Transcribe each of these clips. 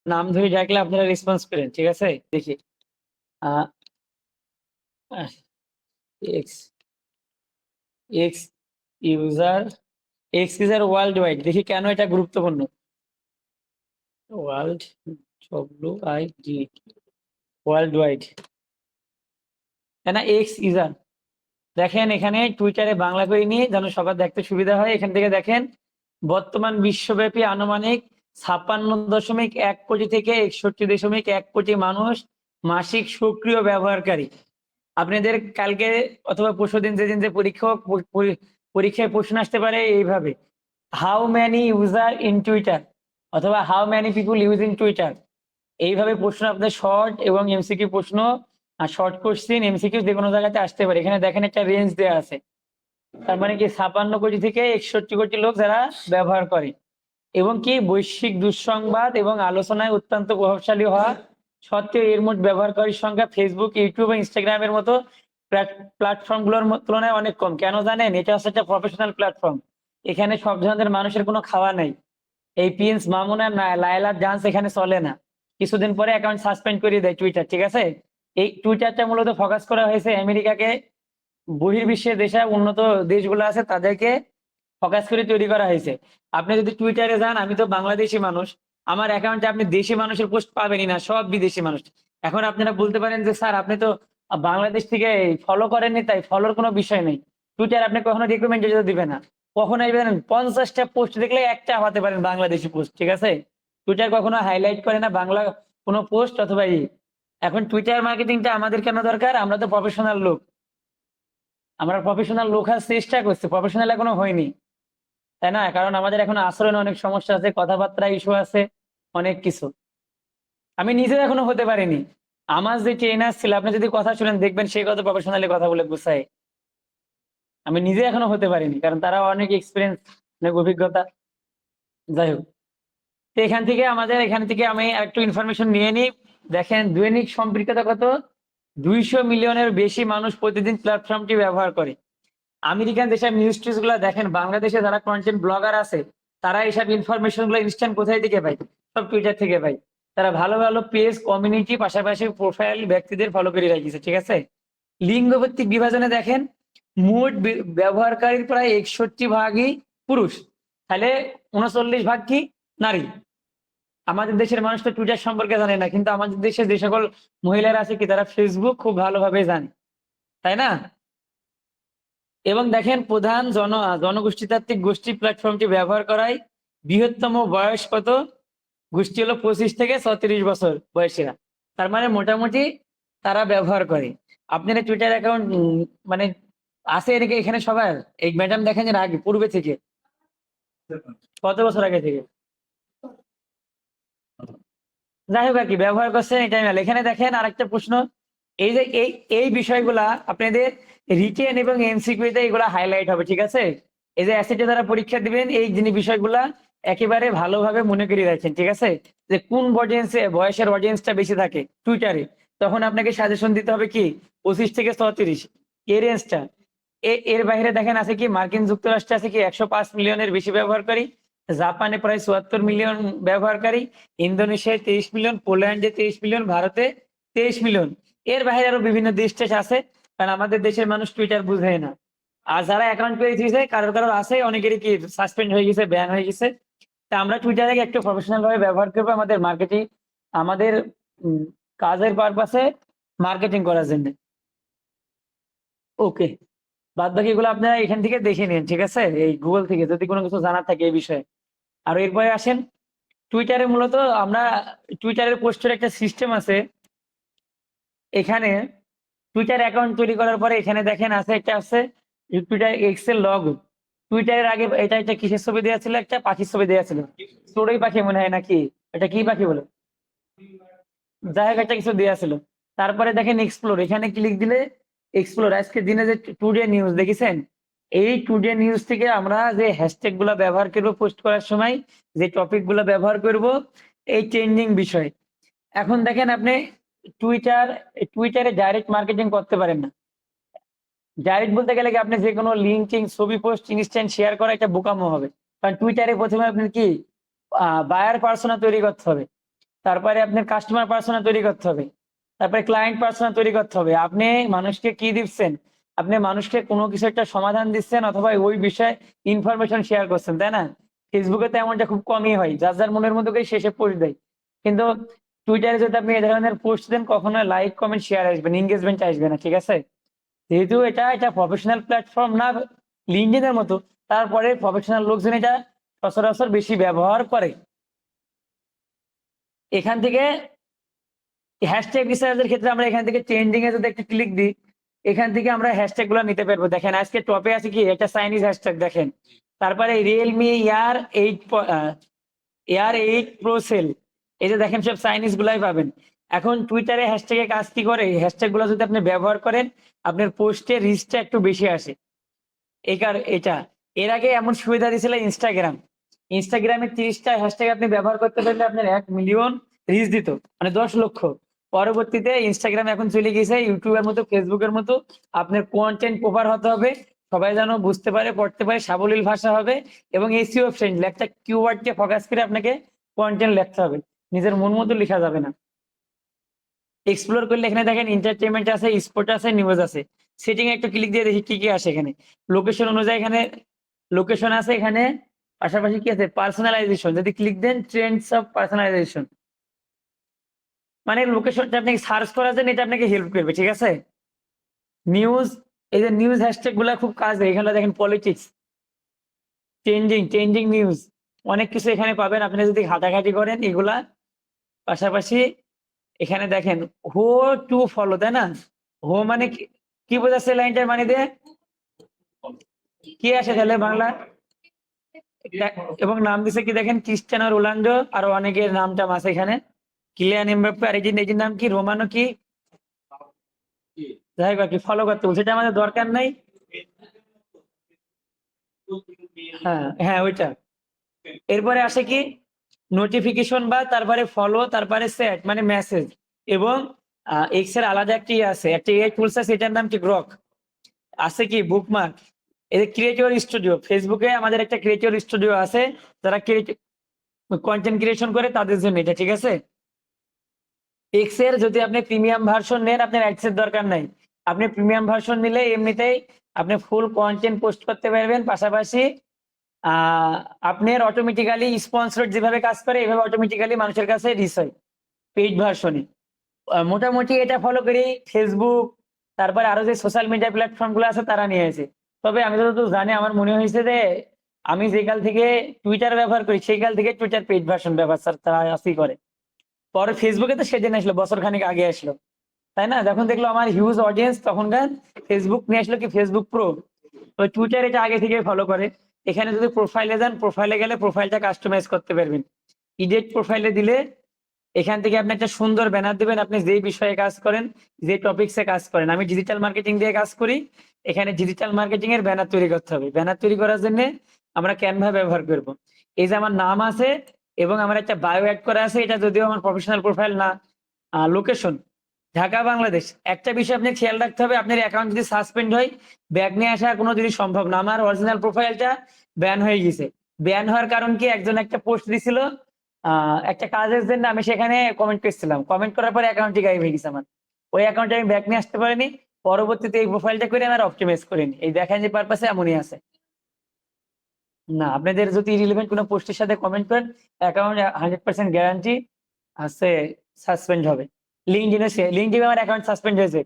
নাম ধরে ডাকলে আপনারা রেসপন্স করেন, ঠিক আছে? দেখি x x user x user world wide, দেখি কেন এটা গুরুত্বপূর্ণ। World W I D world wide, তাই না? এক্স ইউজার, দেখেন এখানে টুইটারে বাংলা করে নিয়ে যেন সবার দেখতে সুবিধা হয়। এখান থেকে দেখেন বর্তমান বিশ্বব্যাপী আনুমানিক 56.1 কোটি থেকে 61.1 কোটি মানুষ মাসিক সক্রিয় ব্যবহারকারী। আপনাদের কালকে অথবা পরশুদিন যেদিন যে পরীক্ষায় প্রশ্ন আসতে পারে এইভাবে, how many user in Twitter অথবা how many people use in Twitter, এইভাবে প্রশ্ন আপনাদের শর্ট এবং এমসিকিউ প্রশ্ন আর শর্ট কোশ্চেন এমসিকিউ যে কোনো জায়গাতে আসতে পারে। এখানে দেখেন একটা রেঞ্জ দেওয়া আছে, তার মানে কি 56 কোটি থেকে 61 কোটি লোক যারা ব্যবহার করে, এবং কি বৈশ্বিক দুঃসংবাদ এবং আলোচনায় অত্যন্ত প্রভাবশালী হওয়া সত্ত্বেও এর মোট ব্যবহারকারীর সংখ্যা ফেসবুক, ইউটিউব এবং ইনস্টাগ্রামের মতো প্ল্যাটফর্ম গুলোর তুলনায় অনেক কম। কেন জানেন? এটা হচ্ছে একটা প্রফেশনাল প্ল্যাটফর্ম, এখানে সব ধরনের মানুষের কোনো খাওয়া নেই। এই প্রিন্স মামুন আর লায়লা ডান্স এখানে চলে না, কিছুদিন পরে অ্যাকাউন্ট সাসপেন্ড করে দেয় টুইটার, ঠিক আছে? এই টুইটারটা মূলত ফোকাস করা হয়েছে আমেরিকাকে, বহির্বিশ্বের দেশে উন্নত দেশগুলো আছে তাদেরকে ফোকাস করে তৈরি করা হয়েছে। আপনি যদি টুইটারে যান, আমি তো বাংলাদেশি মানুষ, আমার অ্যাকাউন্টে আপনি দেশি মানুষের পোস্ট পাবেনই না, সব বিদেশি মানুষ। এখন আপনারা বলতে পারেন যে স্যার আপনি তো বাংলাদেশ থেকে ফলো করেননি, তাই ফলোর কোনো বিষয় নেই। টুইটার আপনি কখনো রিকমেন্ডেশন দিবে না, কখনো আসবেন 50টা পোস্ট দেখলে একটা আমাতে পারেন বাংলাদেশি পোস্ট, ঠিক আছে? টুইটার কখনো হাইলাইট করে না বাংলা কোনো পোস্ট অথবা এখন টুইটার মার্কেটিংটা আমাদের কেন দরকার? আমরা তো প্রফেশনাল লোক, আমরা প্রফেশনাল লোক হওয়ার চেষ্টা করছি, প্রফেশনাল এখনো হয়নি, তাই না? কারণ আমাদের এখন আচরণে অনেক সমস্যা আছে, কথাবার্তা ইস্যু আছে, অনেক কিছু। আমি নিজে এখনো হতে পারিনি। আমার যে ট্রেনার ছিল, আপনি যদি কথা শুনেন দেখবেন সে কত প্রফেশনালি কথা বলে গুছায়। আমি নিজে এখনো হতে পারিনি, কারণ তারা অনেক এক্সপিরিয়েন্স, অনেক অভিজ্ঞতা। যাই হোক, তো এখান থেকে আমি একটু ইনফরমেশন নিয়ে নিই। দেখেন দৈনিক সম্পৃক্ততা কত, 200 মিলিয়নের বেশি মানুষ প্রতিদিন প্ল্যাটফর্মটি ব্যবহার করে। আমেরিকান যেসব নিউজ টিউজ গুলা দেখেন, বাংলাদেশে যারা কন্টেন্ট ব্লগার আছে তারা এইসব ইনফরমেশন গুলো ইনস্ট্যান্ট কোথায় থেকে পায়? সব টুইটার থেকে পায়। তারা ভালো ভালো পেজ, কমিউনিটি, পাশাপাশি প্রোফাইল ব্যক্তিদের ফলো করে রাখিছে, ঠিক আছে? লিঙ্গ ভিত্তিক বিভাজনে দেখেন মোট ব্যবহারকারীর প্রায় 61 ভাগই পুরুষ, তাহলে 39 ভাগ কি নারী। আমাদের দেশের মানুষ তো টুইটার সম্পর্কে জানে না, কিন্তু আমাদের দেশে যে সকল মহিলারা আছে কি তারা ফেসবুক খুব ভালোভাবে জানে, তাই না? এবং দেখেন প্রধান জনগোষ্ঠীতাত্ত্বিক গোষ্ঠী প্ল্যাটফর্মটি ব্যবহার করায় বৃহত্তম বয়স কত গোষ্ঠী হলো 25 থেকে 36 বছর বয়সীরা, তার মানে মোটামুটি তারা ব্যবহার করে। আপনার টুইটার অ্যাকাউন্ট মানে আছে এদিকে এখানে সবার? এই ম্যাডাম দেখেন যে আগে পূর্বে থেকে কত বছর আগে থেকে, যাই হোক আর কি ব্যবহার করছেন এটাই মেলে। এখানে দেখেন আরেকটা প্রশ্ন, এই যে এই বিষয়গুলা আপনাদের রিটেন এবং এমসিকিউতে এগুলা হাইলাইট হবে, ঠিক আছে? এই যে অ্যাসিডে যারা পরীক্ষা দিবেন এই জিনিস বিষয়গুলা একেবারে ভালোভাবে মনে করে রাখেন, ঠিক আছে? যে কোন বয়সের অডিয়েন্সটা বেশি থাকে টুইটারে, তখন আপনাকে সাজেশন দিতে হবে কি 25 থেকে 34 এই রেঞ্জটা। এর বাইরে দেখেন আছে কি মার্কিন যুক্তরাষ্ট্রে আছে কি 105 মিলিয়নের বেশি ব্যবহারকারী, জাপানে প্রায় 74 মিলিয়ন ব্যবহারকারী, ইন্দোনেশিয়ায় 23 মিলিয়ন, পোল্যান্ডে 23 মিলিয়ন, ভারতে 23 মিলিয়ন। এর বাইরে আরো বিভিন্ন দেশ টেশ আছে, কারণ আমাদের দেশের মানুষ টুইটার বুঝে না। আর যারা অ্যাকাউন্ট করে দিয়েছে কারোর আছে, অনেকেরই কি সাসপেন্ড হয়ে গেছে, ব্যান হয়ে গেছে। তা আমরা টুইটারকে একটু প্রফেশনাল ভাবে ব্যবহার করবো আমাদের মার্কেটিং, আমাদের কাজের পারপাসে, মার্কেটিং করার জন্য। ওকে, বাদ বাকি গুলো আপনারা এখান থেকে দেখে নিন, ঠিক আছে? এই গুগল থেকে যদি কোনো কিছু জানার থাকে এই বিষয়ে। আর এরপরে আসেন টুইটারে, মূলত আমরা টুইটারের পোস্টের একটা সিস্টেম আছে। এখানে টুইটার অ্যাকাউন্ট তৈরি করার পরে এখানে দেখেন আছে একটা আছে টুইটার এক্সেল লগ। টুইটারের আগে এটা একটা কিসের ছবি দেওয়া ছিল? একটা পাখির ছবি দেওয়া ছিল, চড়ুই পাখি মনে হয় নাকি, এটা কি পাখি বলে, যাই হোক একটা কিছু দেওয়া ছিল। তারপরে দেখেন এক্সপ্লোর, এখানে ক্লিক দিলে এক্সপ্লোর আজকে দিনে যে টুডে নিউজ দেখেছেন, এই টুডে নিউজ থেকে আমরা যে হ্যাশট্যাগ গুলা ব্যবহার করবো পোস্ট করার সময়, যে টপিক গুলা ব্যবহার করব, এই ট্রেন্ডিং বিষয়। এখন দেখেন আপনি টুইটারে ডাইরেক্ট মার্কেটিং করতে পারেন না। ডাইরেক্ট বলতে গেলে কি আপনি যে কোনো লিঙ্কিং ছবি পোস্ট ইনস্ট্যান্ট শেয়ার করা একটা বোকামো হবে, কারণ টুইটারে প্রথমে আপনি কি বায়ার পার্সোনা তৈরি করতে হবে। তারপরে আপনার কাস্টমার পার্সোনা তৈরি করতে হবে, তারপরে ক্লায়েন্ট পার্সোনা তৈরি করতে হবে। আপনি মানুষকে কি দিচ্ছেন? আপনি মানুষকে কোনো কিছু একটা সমাধান দিচ্ছেন অথবা ওই বিষয়ে ইনফরমেশন শেয়ার করছেন, তাই না? ফেসবুকে তো এমনটা খুব কমই হয়, যার যার মনের মতো করে শেষে পোস্ট দেয়। কিন্তু টুইটারে যদি আপনি এ ধরনের পোস্ট দেন কখনো লাইক কমেন্ট শেয়ার আসবে না, এনগেজমেন্ট আসবে না, ঠিক আছে? যেহেতু এটা প্রফেশনাল প্ল্যাটফর্ম না লিঙ্কডইন এর মতো, তারপরে প্রফেশনাল লোকজন এটা সচরাচর বেশি ব্যবহার করে। এখান থেকে হ্যাশট্যাগ রিসার্চের ক্ষেত্রে আমরা এখান থেকে ট্রেন্ডিং এ যদি একটা ক্লিক দিই, এখান থেকে আমরা হ্যাশট্যাগ গুলো নিতে পারবো। দেখেন আজকে টপে আছে কি একটা চাইনিজ হ্যাশট্যাগ দেখেন। তারপরে রিয়েলমি এয়ার 8 প্রো সেল, এই যে দেখেন সব চাইনিজ গুলাই পাবেন। এখন টুইটারে হ্যাশট্যাগে কাজ কি করে, হ্যাশট্যাগ গুলো যদি আপনি ব্যবহার করেন আপনার পোস্টে রিচটা একটু বেশি আসে। এটা এর আগে এমন সুবিধা দিয়েছিল ইনস্টাগ্রামে 30টা হ্যাশট্যাগ আপনি ব্যবহার করতে পারলে আপনার 1 মিলিয়ন রিচ দিত, মানে 10 লক্ষ। পরবর্তীতে ইনস্টাগ্রাম এখন চলে গেছে ইউটিউবের মতো ফেসবুকের মতো, আপনার কন্টেন্ট প্রপার হতে হবে, সবাই যেন বুঝতে পারে পড়তে পারে, সাবলীল ভাষা হবে এবং এসইও ফ্রেন্ডলি, একটা কিওয়ার্ডকে ফোকাস করে আপনাকে কন্টেন্ট লিখতে হবে, নিজের মন মতো লেখা যাবে না। এক্সপ্লোর করলে এখানে দেখেন এন্টারটেইনমেন্ট আছে, স্পোর্ট আছে, নিউজ আছে। সেটিং এ একটু ক্লিক দিয়ে দেখি কি কি আসে এখানে। লোকেশন অনুযায়ী এখানে লোকেশন আছে, এখানে পাশাপাশি কি আছে পার্সোনালাইজেশন, যদি ক্লিক দেন ট্রেন্ডস অফ পার্সোনালাইজেশন, মানে লোকেশনটা আপনি সার্চ করার জন্য এটা আপনাকে হেল্প করবে, ঠিক আছে? নিউজ, এই যে নিউজ হ্যাশট্যাগ গুলা খুব কাজে, এখানে দেখেন পলিটিক্স, ট্রেন্ডিং নিউজ, অনেক কিছু এখানে পাবেন আপনি যদি ঘাটাঘাটি করেন এগুলা। পাশাপাশি এখানে দেখেন হো টু ফলো, তাই না? হো মানে কি বোঝাচ্ছে লাইনটার মানে দিয়ে? কি আসে তাহলে বাংলা? এবং নাম দিছে কি দেখেন ক্রিস্টিয়ানো রোনাল্ডো, আর অনেকের নাম টাম আছে এখানে, কিলিয়ান এমবাপ্পে, আর এই নাম কি রোমানো কি, যাই হোক আর কি ফলো করতে বলছে, এটা আমাদের দরকার নাই। হ্যাঁ হ্যাঁ ওইটা। এরপরে আসে কি নোটিফিকেশন বা তারপরে ফলো, তারপরে সেট মানে মেসেজ, এবং এক্স এর আলাদা একটি আছে, একটা এআই টুলস আছে, এটার নাম কি গ্রক। আছে কি বুকমার্ক, এই যে ক্রিয়েটর স্টুডিও, ফেসবুকে আমাদের একটা ক্রিয়েটর স্টুডিও আছে, যারা কন্টেন্ট ক্রিয়েশন করে তাদের জন্য এটা, ঠিক আছে? এক্স এর যদি আপনি প্রিমিয়াম ভার্সন নেন আপনার অ্যাডস এর দরকার নাই। আপনি প্রিমিয়াম ভার্সন নিলে এমনিতেই আপনি ফুল কন্টেন্ট পোস্ট করতে পারবেন। পাশাপাশি আপনার অটোমেটিক্যালি স্পন্সর যেভাবে কাজ করে এভাবে অটোমেটিক্যালি মানুষের কাছে রিচ হয় পেইড ভার্সনে। মোটামুটি এটা ফলো করি ফেসবুক, তারপরে আরো যে সোশ্যাল মিডিয়া প্ল্যাটফর্ম গুলো আছে তারা নিয়েছে। তবে আমি যতদূর জানি আমার মনে হয়েছে যে আমি যে কাল থেকে টুইটার ব্যবহার করি সেই কাল থেকে টুইটার পেইড ভার্সন ব্যবহার তারা আসি করে। পরে ফেসবুকে তো সেদিন আসলো, বছর খানিক আগে আসলো, তাই না? যখন দেখলো আমার হিউজ অডিয়েন্স তখনকার ফেসবুক নিয়ে আসলো কি ফেসবুক প্রো। তো টুইটার এটা আগে থেকে ফলো করে। এখানে যদি প্রোফাইলে যান, প্রোফাইলে গেলে প্রোফাইলটা কাস্টমাইজ করতে পারবেন। এডিট প্রোফাইলে দিলে এখান থেকে আপনি একটা সুন্দর ব্যানার দিবেন, আপনি যেই বিষয়ে কাজ করেন, যে টপিকসে কাজ করেন। আমি ডিজিটাল মার্কেটিং দিয়ে কাজ করি, এখানে ডিজিটাল মার্কেটিং এর ব্যানার তৈরি করতে হবে। ব্যানার তৈরি করার জন্য আমরা ক্যানভা ব্যবহার করব। এই যে আমার নাম আছে এবং আমার একটা বায়ো অ্যাড করা আছে, এটা যদিও আমার প্রফেশনাল প্রোফাইল না। লোকেশন ঢাকা বাংলাদেশ। একটা বিষয় আপনি খেয়াল রাখতে হবে, আপনার অ্যাকাউন্ট যদি সাসপেন্ড হয় ব্যাক নিয়ে আসা কোনো জিনিস সম্ভব না। আমার অরিজিনাল প্রোফাইলটা ব্যান হয়ে গেছে। ব্যান হওয়ার কারণ কি, একজন একটা পোস্ট দিছিল একটা কাজের জন্য, আমি সেখানে কমেন্ট করছিলাম, কমেন্ট করার পরে অ্যাকাউন্টটি গায়েব হয়ে গেছে আমার। ওই অ্যাকাউন্টে আমি ব্যাক নিয়ে আসতে পারিনি, পরবর্তীতে এই প্রোফাইলটা করে আমার অপটিমাইজ করিনি। এই দেখেন যে পারপাসে এমনই আছে। না, আপনাদের যদি রিলেভেন্ট কোনো পোস্টের সাথে কমেন্ট করেন অ্যাকাউন্ট 100% গ্যারান্টি আছে সাসপেন্ড হবে। লিঙ্কডইনে আমার অ্যাকাউন্ট সাসপেন্ড হয়েছে,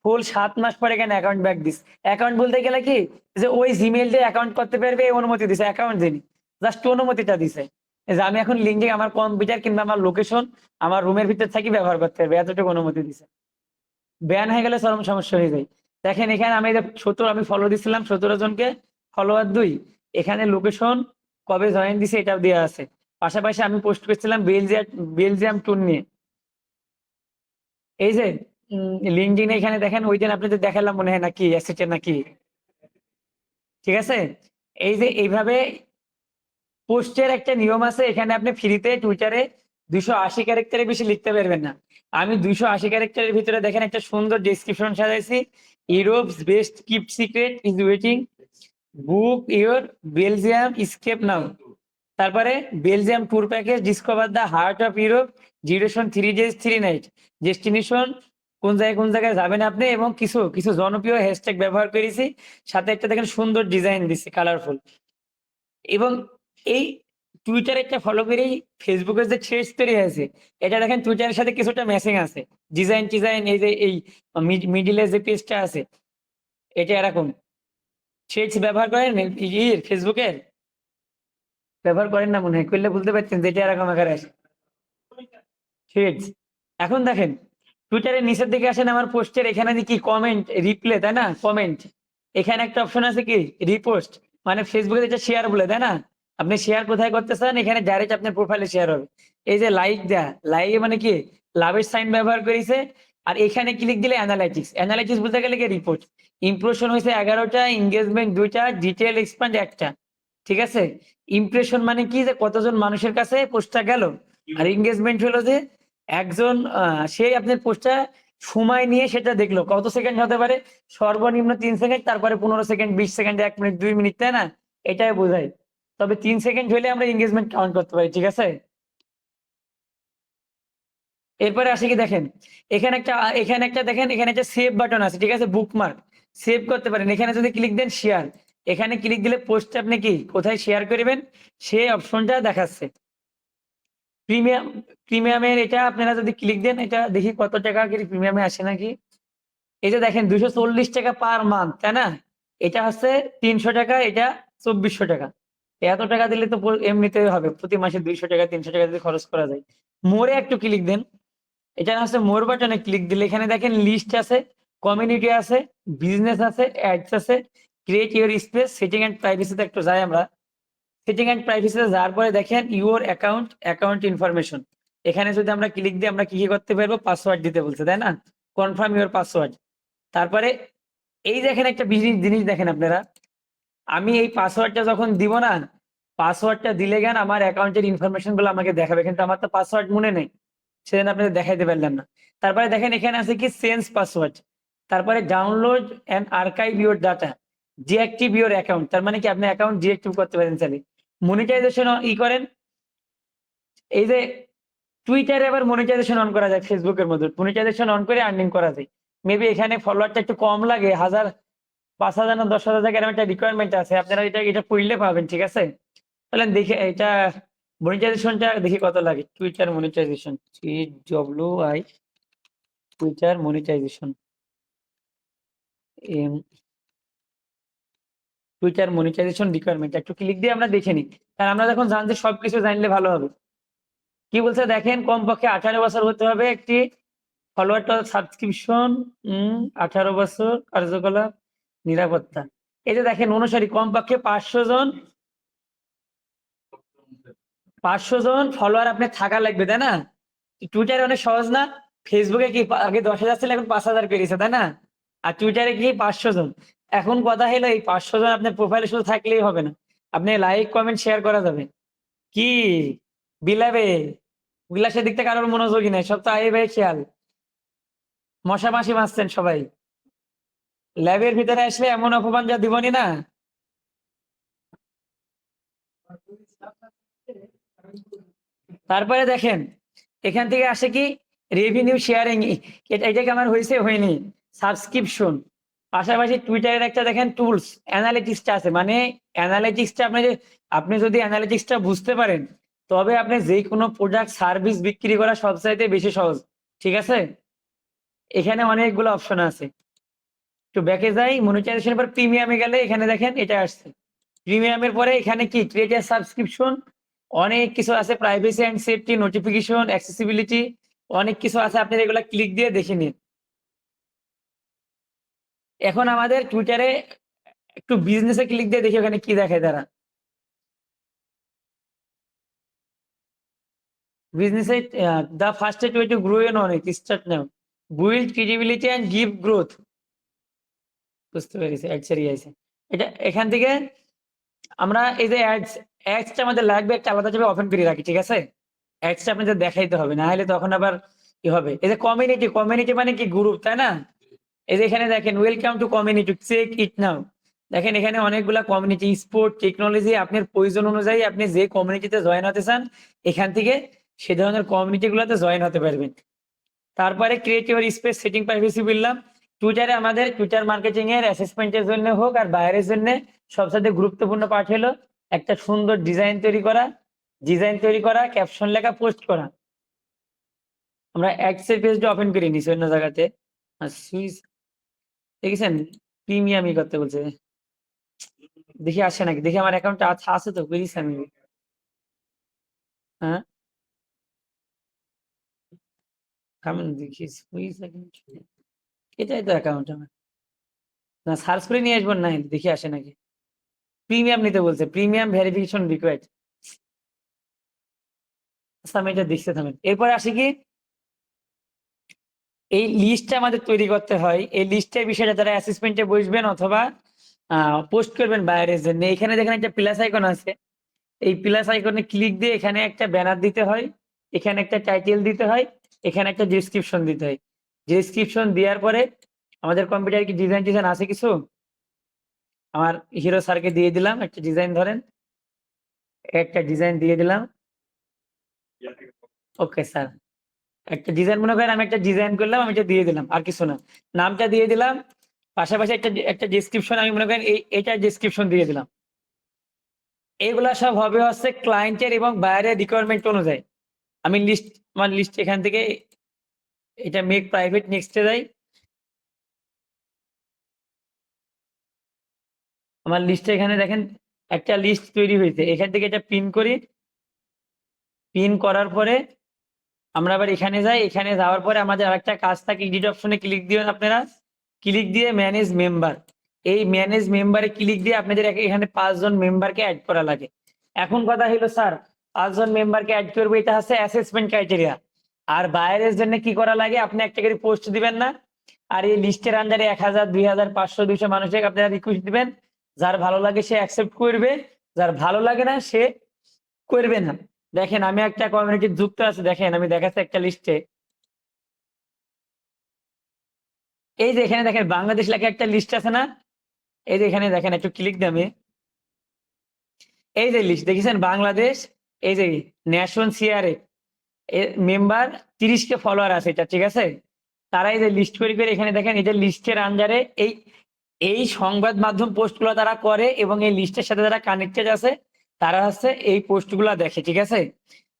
ফুল 7 মাস পরে কেন অ্যাকাউন্ট ব্যাক দিস। অ্যাকাউন্ট বলতে গেলে কি যে ওই জিমেইল দিয়ে অ্যাকাউন্ট করতে পারবে এই অনুমতি দিছে, অ্যাকাউন্ট দেনি, জাস্ট অনুমতিটা দিছে যে আমি এখন লিঙ্কডিন আমার কম্পিউটার কিংবা আমার লোকেশন আমার রুমের ভিতর থাকি ব্যবহার করতে পারবে, এতটুকু অনুমতি দিছে। ব্যান হয়ে গেলে চরম সমস্যা হয়ে যায়। দেখেন এখানে আমি আমি ফলো দিছিলাম 17 জনকে, ফলোয়ার 2, এখানে লোকেশন কবে জয়েন দিছে এটাও দেওয়া আছে। পাশাপাশি আমি পোস্ট করছিলাম বেলজিয়াম ট্যুর নিয়ে। এই যে লিঙ্কডিন এখানে দেখেন ওই দিন আপনাদের দেখালাম মনে হয় নাকি অ্যাসেটে নাকি, ঠিক আছে? এই যে এইভাবে পোস্টের একটা নিয়ম আছে, এখানে আপনি ফ্রিতে টুইটারে 280 ক্যারেক্টারের বেশি লিখতে পারবেন না। আমি 280 ক্যারেক্টারের ভিতরে দেখেন একটা সুন্দর ডেসক্রিপশন সাজাইছি। Europe's best kept secret is waiting, book your Belgium escape now. তারপরে Belgium tour package, discover the heart of Europe, duration 3 days 3 night, destination কোন জায়গায় যাবেন আপনি, এবং কিছু কিছু জনপ্রিয় হ্যাশট্যাগ ব্যবহার করেছি, সাথে একটা দেখেন সুন্দর ডিজাইন দিছি কালারফুল। এবং এই টুইটার একটা ফলো করেই ফেসবুকের যে থ্রেডস তৈরি হয়েছে, এটা দেখেন টুইটারের সাথে কিছুটা ম্যাচিং আছে, ডিজাইন এই যে এই মিডিলের যে পেজটা আছে এটা এরকম। থ্রেডস ব্যবহার করেন ফেসবুকের? ব্যবহার করেন না মনে হয়, করলে বুঝতে পারছেন যে এটা এরকম আকারে আসে থ্রেডস। এখন দেখেন টুইটারের নিচের দিকে আসেন, আমার পোস্টের এখানে কি কমেন্ট রিপ্লে, তাই না? কমেন্ট, এখানে একটা অপশন আছে কি রিপোস্ট, মানে ফেসবুকে যেটা শেয়ার বলে, তাই না? আপনি শেয়ার কোথায় করতে চান, এখানে ডাইরেক্ট আপনার প্রোফাইলে শেয়ার হবে। এই যে লাইক দেয়া, লাইক মানে কি লাভের সাইন ব্যবহার করেছে। আর এখানে ক্লিক দিলে অ্যানালাইটিক্স বলতে গেলে কি রিপোর্ট। ইমপ্রেশন হয়েছে 11টা, এঙ্গেজমেন্ট 2টা, ডিটেল এক্সপ্যান্ড 1টা। ঠিক আছে, ইমপ্রেশন মানে কি যে কতজন মানুষের কাছে পোস্টটা গেল, আর এঙ্গেজমেন্ট হলো যে একজন সে আপনার পোস্টটা সময় নিয়ে সেটা দেখলো, কত সেকেন্ড হতে পারে, সর্বনিম্ন 3 সেকেন্ড, তারপরে 15 সেকেন্ড, 20 সেকেন্ড, 1 মিনিট, 2 মিনিট, তাই না? এটাই বোঝায়। তবে 3 সেকেন্ড হলে আমরা এঙ্গেজমেন্ট কাউন্ট করতে পারি। ঠিক আছে, এরপরে আসে কি দেখেন, এখানে একটা দেখেন, এখানে একটা সেভ বাটন আছে, ঠিক আছে, বুকমার্ক সেভ করতে পারেন। এখানে যদি ক্লিক দেন শেয়ার, এখানে ক্লিক দিলে পোস্টটা আপনি কি কোথায় শেয়ার করবেন সেই অপশনটা দেখাচ্ছে। প্রিমিয়ামের এটা আপনারা যদি ক্লিক দেন, এটা দেখি কত টাকা কি প্রিমিয়ামে আসে নাকি। এই যে দেখেন 240 টাকা পার মান্থ, তাই না? এটা হচ্ছে 300 টাকা, এটা 2400 টাকা। এত টাকা দিলে তো এমনিতেই হবে, প্রতি মাসে 200 টাকা 300 টাকা যদি খরচ করা যায়। মোরে একটু ক্লিক দেন, এটা হচ্ছে মোর বাটনে ক্লিক দিলে এখানে দেখেন লিস্ট আছে, কমিউনিটি আছে, বিজনেস আছে, অ্যাডস আছে, create your space, setting and প্রাইভেসিতে একটু যাই আমরা। সেটিং এন্ড প্রাইভেসিতে যাওয়ার পরে দেখেন ইউর অ্যাকাউন্ট ইনফরমেশন, এখানে যদি আমরা ক্লিক দিই আমরা কি কি করতে পারবো, পাসওয়ার্ড দিতে বলছে, তাই না? Confirm your password. তারপরে এই দেখেন একটা জিনিস দেখেন আপনারা, আমি এই পাসওয়ার্ডটা যখন দিব না, পাসওয়ার্ডটা দিলে কেন আমার অ্যাকাউন্টের ইনফরমেশন গুলো আমাকে দেখাবে, কিন্তু আমার তো পাসওয়ার্ড মনে নেই, সেজন্য আপনাদের দেখাইতে পারলাম না। তারপরে দেখেন এখানে আছে কি চেঞ্জ পাসওয়ার্ড, তারপরে download and archive your data, deactivate your account, তার মানে কি আপনি অ্যাকাউন্ট ডিঅ্যাক্টিভ করতে পারেন চাইলে। মনিটাইজেশন করেন, এই যে টুইটারে আবার মনিটাইজেশন অন করা যায়, ফেসবুকের মধ্যে মনিটাইজেশন অন করে আর্নিং করা যায়। মেবি এখানে ফলোয়ারটা একটু কম লাগে, 1000 5000 না 10,000 টাকা এরকম একটা রিকোয়ারমেন্ট আছে, আপনারা এটা পড়লে পাবেন। ঠিক আছে, তাহলে দেখে এটা মনিটাইজেশনটা দেখি কত লাগে। Twitter monetization, TWI, Twitter monetization, Twitter monetization requirement একটু ক্লিক দিয়ে আমরা দেখে নিই, কারণ আমরা যখন জানতে সবকিছু জানলে ভালো হবে। কি বলছে দেখেন, কমপক্ষে 18 বছর হতে হবে, একটি ফলোয়ার সাবস্ক্রিপশন, 18 বছর, কার্যকলাপ, নিরাপত্তা। এই যে দেখেন অনুসারী কমপক্ষে 500 জন ফলোয়ার আপনি থাকা লাগবে, তাই না? টুইটারে অনেক সহজ না? ফেসবুকে কি আগে 10,000 ছিল, এখন 5,000 পেরিয়েছে, তাই না? আর টুইটারে কি 500 জন। এখন কথা হলো এই 500 জন আপনার প্রোফাইলে শুধু থাকলেই হবে না, আপনি লাইক কমেন্ট শেয়ার করা যাবে। কি বিলাবে বিলাসের দিক থেকে কারোর মনোযোগী নাই, সব তো আই ভাই খেয়াল, মশা মাসি মারছেন সবাই। ল্যাবের ভিতরে আসলে এমন অপমান যা দিবনি না। তারপরে দেখেন এখান থেকে আসে কি রেভিনিউ শেয়ারিং, এটাকে আমার হয়নি সাবস্ক্রিপশন। পাশাপাশি টুইটারের একটা দেখেন টুলস অ্যানালিটিক্সটা আছে, মানে অ্যানালিটিক্সটা আপনি যদি অ্যানালিটিক্সটা বুঝতে পারেন, তবে আপনি যে কোনো প্রোডাক্ট সার্ভিস বিক্রি করা সবচাইতে বেশি সহজ। ঠিক আছে, এখানে অনেকগুলো অপশন আছে। একটু ব্যাকে যাই, মনিটাইজেশনের পর প্রিমিয়ামে গেলে এখানে দেখেন এটা আসছে। প্রিমিয়ামের পরে এখানে কি ক্রিয়েট এ সাবস্ক্রিপশন, অনেক কিছু আছে, privacy and safety, notification, accessibility, অনেক কিছু আছে, আপনি এগুলো ক্লিক দিয়ে দেখে নিন। এখন আমাদের টুইটারে একটু বিজনেসে ক্লিক দিয়ে দেখি ওখানে কি দেখায় তারা। বিজনেসে the fastest way to grow in অনেক start now, build credibility and give growth. বুঝতে পেরেছি, অ্যাড সেরিয়ে আছে। এটা এখান থেকে আমরা এই যে অ্যাডসটা আমাদের লাগবে একটা আলাদাভাবে ওপেন করে রাখি। ঠিক আছে, অ্যাডসটা আপনাদের দেখাইতে হবে, না হলে তখন আবার কি হবে। এই যে কমিউনিটি মানে কি গ্রুপ, তাই না? এই যে এখানে দেখেন welcome to community, check it now. দেখেন এখানে অনেকগুলা কমিউনিটি, স্পোর্ট, টেকনোলজি, আপনার প্রয়োজন অনুযায়ী আপনি যে কমিউনিটিতে জয়েন হতে চান এখান থেকে সে ধরনের কমিউনিটি গুলোতে জয়েন হতে পারবেন। তারপরে create your space, setting privacy বললাম। টুইটারে আমাদের টুইটার মার্কেটিং এর অ্যাসেসমেন্টের জন্য হোক আর বাইরের জন্য সবচেয়ে গুরুত্বপূর্ণ পার্ট হলো একটা সুন্দর ডিজাইন তৈরি করা, ক্যাপশন লেখা, পোস্ট করা। আমরা অ্যাডসের পেজটা ওপেন করে নিছি অন্য জায়গাতে। আর সুইচ দেখেছেন প্রিমিয়ামই করতে বলছে। দেখি আসে নাকি, দেখি আমার অ্যাকাউন্টে আছে তো, করেছি আমি। হ্যাঁ থামেন দেখি, সুইচ অ্যাকাউন্ট, এটাই তো অ্যাকাউন্ট আমার। না সার্চ করে নিয়ে আসবেন, না দেখি আসে নাকি। প্রিমিয়াম নিতে বলছে, প্রিমিয়াম ভেরিফিকেশন রিকোয়ার্ড। আচ্ছা আমি এটা দেখতে থামেন। এরপরে আসি কি, এই লিস্টটা আমাদের তৈরি করতে হয়। এই লিস্টের বিষয়টা যারা অ্যাসেসমেন্টে বসবেন অথবা পোস্ট করবেন বাইরের জন্য, এখানে দেখেন একটা প্লাস আইকন আছে। এই প্লাস আইকনে ক্লিক দিয়ে এখানে একটা ব্যানার দিতে হয়, এখানে একটা টাইটেল দিতে হয়, এখানে একটা ডেসক্রিপশন দিতে হয়। ডেসক্রিপশন দেওয়ার পরে আমাদের কম্পিউটারে কি ডিজাইন আছে কিছু, আমার হিরো স্যারকে দিয়ে দিলাম একটা ডিজাইন, ধরেন একটা ডিজাইন দিয়ে দিলাম। ওকে স্যার, একটা ডিজাইন মনে করেন আমি একটা ডিজাইন করলাম, আমি এটা দিয়ে দিলাম, আর কিছু না, নামটা দিয়ে দিলাম, পাশাপাশি একটা ডেসক্রিপশন আমি মনে করেন এটা ডেসক্রিপশন দিয়ে দিলাম। এগুলা সব হবে হচ্ছে ক্লায়েন্টের এবং বায়ারের রিকোয়ারমেন্ট অনুযায়ী। আমি আমার লিস্ট এখান থেকে এটা মেক প্রাইভেট, নেক্সটে যাই। আমার লিস্টে এখানে দেখেন একটা লিস্ট তৈরি হয়েছে, এখান থেকে এটা পিন করি। পিন করার পরে আমরা আবার এখানে যাই, এখানে যাওয়ার পরে আমাদের আরেকটা কাজ থাকে, এডিট অপশনে ক্লিক দিবেন আপনারা, ক্লিক দিয়ে ম্যানেজ মেম্বার। এই ম্যানেজ মেম্বারে ক্লিক দিয়ে আপনাদের এখানে 5 জন মেম্বারকে অ্যাড করা লাগে। এখন কথা হলো স্যার 5 জন মেম্বারকে অ্যাড করবো, এটা হচ্ছে অ্যাসেসমেন্ট ক্রাইটেরিয়া। আর বাইরের জন্য কি করা লাগে, আপনি একটা করে পোস্ট দিবেন না, আর এই লিস্টের আন্ডারে 1000, 2000, 500, 200 মানুষকে আপনারা রিকোয়েস্ট দিবেন। যার ভালো লাগে সে অ্যাকসেপ্ট করবে, যার ভালো লাগে না সে করবে না। দেখেন আমি একটা কমিউনিটি যুক্ত আছে, দেখেন আমি দেখাচ্ছি একটা লিস্টে। এই যে এখানে দেখেন বাংলাদেশ লেখা একটা লিস্ট আছে না, এই যে এখানে দেখেন একটু ক্লিক দিয়ে আমি, এই যে লিস্ট দেখেছেন বাংলাদেশ, এই যে ন্যাশন সিআরএ মেম্বার 30 কে ফলোয়ার আছে, এটা ঠিক আছে। তারা এই যে লিস্ট করে করে এখানে দেখেন এই যে লিস্টের আন্ডারে এই এই সংবাদ মাধ্যম পোস্টগুলো তারা করে এবং এই লিস্টের সাথে যারা কানেক্টেড আছে তারা হচ্ছে এই পোস্টগুলো দেখে, ঠিক আছে।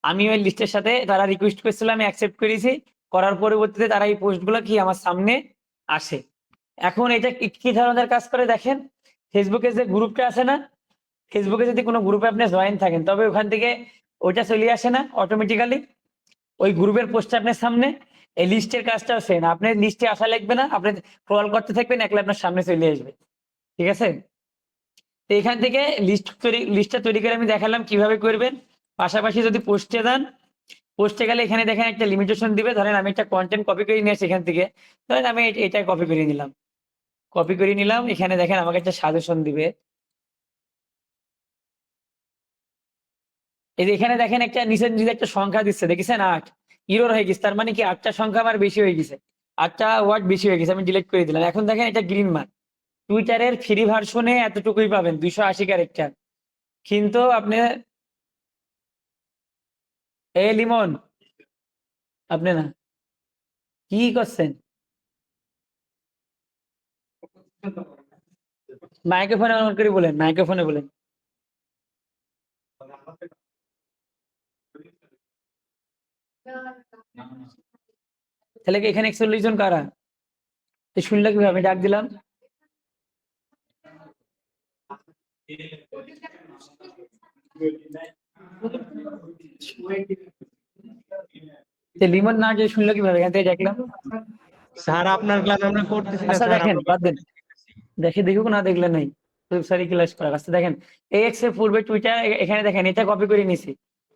আমি ওই লিস্টের সাথে তারা রিকোয়েস্ট করেছিল, আমি অ্যাকসেপ্ট করেছি, করার পরবর্তীতে তারা এই পোস্টগুলো কি আমার সামনে আসে। এখন এটা কি ধরনের কাজ করে দেখেন, ফেসবুকে যে গ্রুপটা আছে না, ফেসবুকে যদি কোনো গ্রুপে আপনি জয়েন থাকেন তবে ওখান থেকে ওইটা চলে আসে না অটোমেটিক্যালি, ওই গ্রুপের পোস্ট আপনার সামনে। এই লিস্টের কাজটাও সেম, আপনি লিস্টে আসা লাগবে না, আপনি স্ক্রল করতে থাকবেন, একলা আপনার সামনে চলে আসবে, ঠিক আছে। তো এখান থেকে লিস্টটা তৈরি করে আমি দেখালাম কিভাবে করবেন। পাশাপাশি যদি পোস্টে যান, পোস্টে গেলে এখানে দেখেন একটা লিমিটেশন দিবে, ধরেন আমি একটা কন্টেন্ট কপি করে নিয়েছি এখান থেকে, ধরেন আমি এটা কপি করে নিলাম, এখানে দেখেন আমাকে একটা সাজেশন দিবে। এই যে এখানে দেখেন একটা নিচে নিচে একটা সংখ্যা দিচ্ছে, দেখেছেন 8 ইরোর হয়ে গেছে, তার মানে কি 8টা সংখ্যা আমার বেশি হয়ে গেছে, 8টা ওয়ার্ড বেশি হয়ে গেছে, আমি ডিলিট করে দিলাম। এখন দেখেন এটা গ্রিন মার্ক। টুইটারের ফ্রি ভার্সনে এতটুকুই পাবেন, 280 ক্যারেক্টার। কিন্তু আপনি লিমন, আপনি না কি করছেন, মাইক্রোফোনে অন করে বলেন, মাইক্রোফোনে বলেন। তাহলে কি এখানে 41 জন কারা, তো শুনলে কিভাবে, আমি ডাক দিলাম। লিমন না যে শুনলো কিভাবে, এখান থেকে দেখলাম। স্যার আপনার ক্লাস আমরা করতেছি না আচ্ছা স্যার, দেখেন আমরা বাদ দেন, দেখুক না দেখলে নাই, সরি ক্লাস করা। আচ্ছা দেখেন এক্স এর পূর্বে টুইটার, এখানে দেখেন এটা কপি করে নিছি।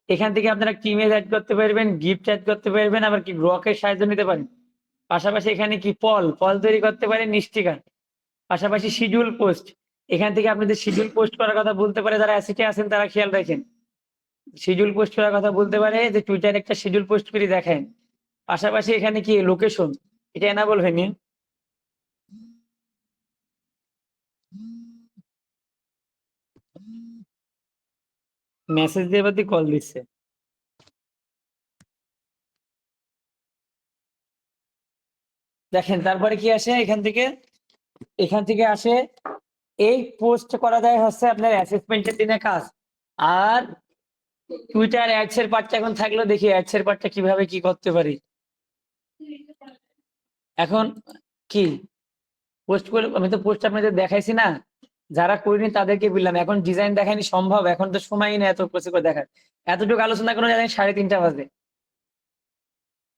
এখান থেকে আপনারা কি ইমেজ অ্যাড করতে পারবেন, গিফট অ্যাড করতে পারবেন, আবার কি ব্লকের সাহায্য নিতে পারেন। পাশাপাশি এখানে কি পল তৈরি করতে পারেন, স্টিকার। পাশাপাশি শিডিউল পোস্ট, এখান থেকে আপনাদের শিডিউল পোস্ট করার কথা বলতে পারে, যারা অ্যাসিটে আছেন তারা খেয়াল রাখেন, শিডিউল পোস্ট করার কথা বলতে পারে যে টুইটার একটা শিডিউল পোস্ট করে দেখেন। পাশাপাশি এখানে কি লোকেশন, এটা এনাবল হয়নি। মেসেজ দিয়ে বাদে কল দিচ্ছে। দেখেন তারপরে কি আসে এখান থেকে আসে এই পোস্ট করা যায় হচ্ছে আপনার অ্যাসেসমেন্টের দিনে কাজ। আর টুইটার অ্যাডস এর পার্টটা এখন থাকলো, দেখি অ্যাডস এর পার্টটা কিভাবে কি করতে পারি। এখন কি পোস্ট করে, আমি তো পোস্ট আপনাদের দেখাইছি না, যারা করিনি তাদেরকে বললাম, এখন ডিজাইন দেখানি সম্ভব, এখন তো সময়ই নেই এত কিছু করে দেখার। এতটুকু আলোচনা করে জানেন 3:30 বাজে।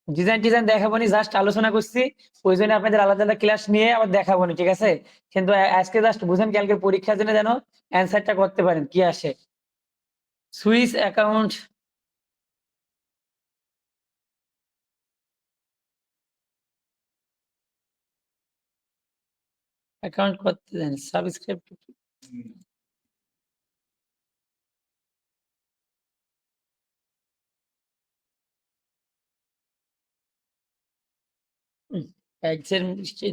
ডিজাইন দেখাবো নি, জাস্ট আলোচনা করছি, ওই জন্য আপনাদের আলাদা আলাদা ক্লাস নিয়ে আবার দেখাবো নি, ঠিক আছে? কিন্তু আজকে জাস্ট বুঝেন, কালকে পরীক্ষার জন্য যেন অ্যান্সারটা করতে পারেন কি আসে। সুইস অ্যাকাউন্ট, করতে দেন, সাবস্ক্রাইব এক্সের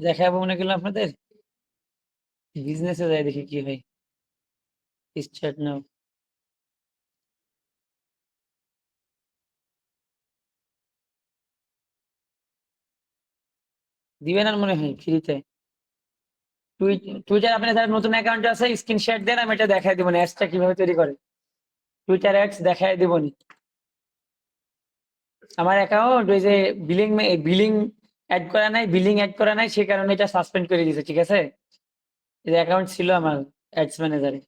দেখাবো মনে করলাম আপনাদের, বিজনেসে যাই দেখি কি হয়। Start now. দিবেন আর মনে হয় ফ্রিতে। টুইটার আপনার যারা নতুন অ্যাকাউন্ট আছে স্ক্রিনশট দেন, আমি এটা দেখাই দিব না অ্যাডসটা কিভাবে তৈরি করে। টুইটার অ্যাডস দেখাই দিব নি। আমার অ্যাকাউন্ট ওই যে বিলিং অ্যাড করা নাই সে কারণে এটা সাসপেন্ড করে দিয়েছে, ঠিক আছে? এই অ্যাকাউন্ট ছিল আমার অ্যাডস ম্যানেজারে।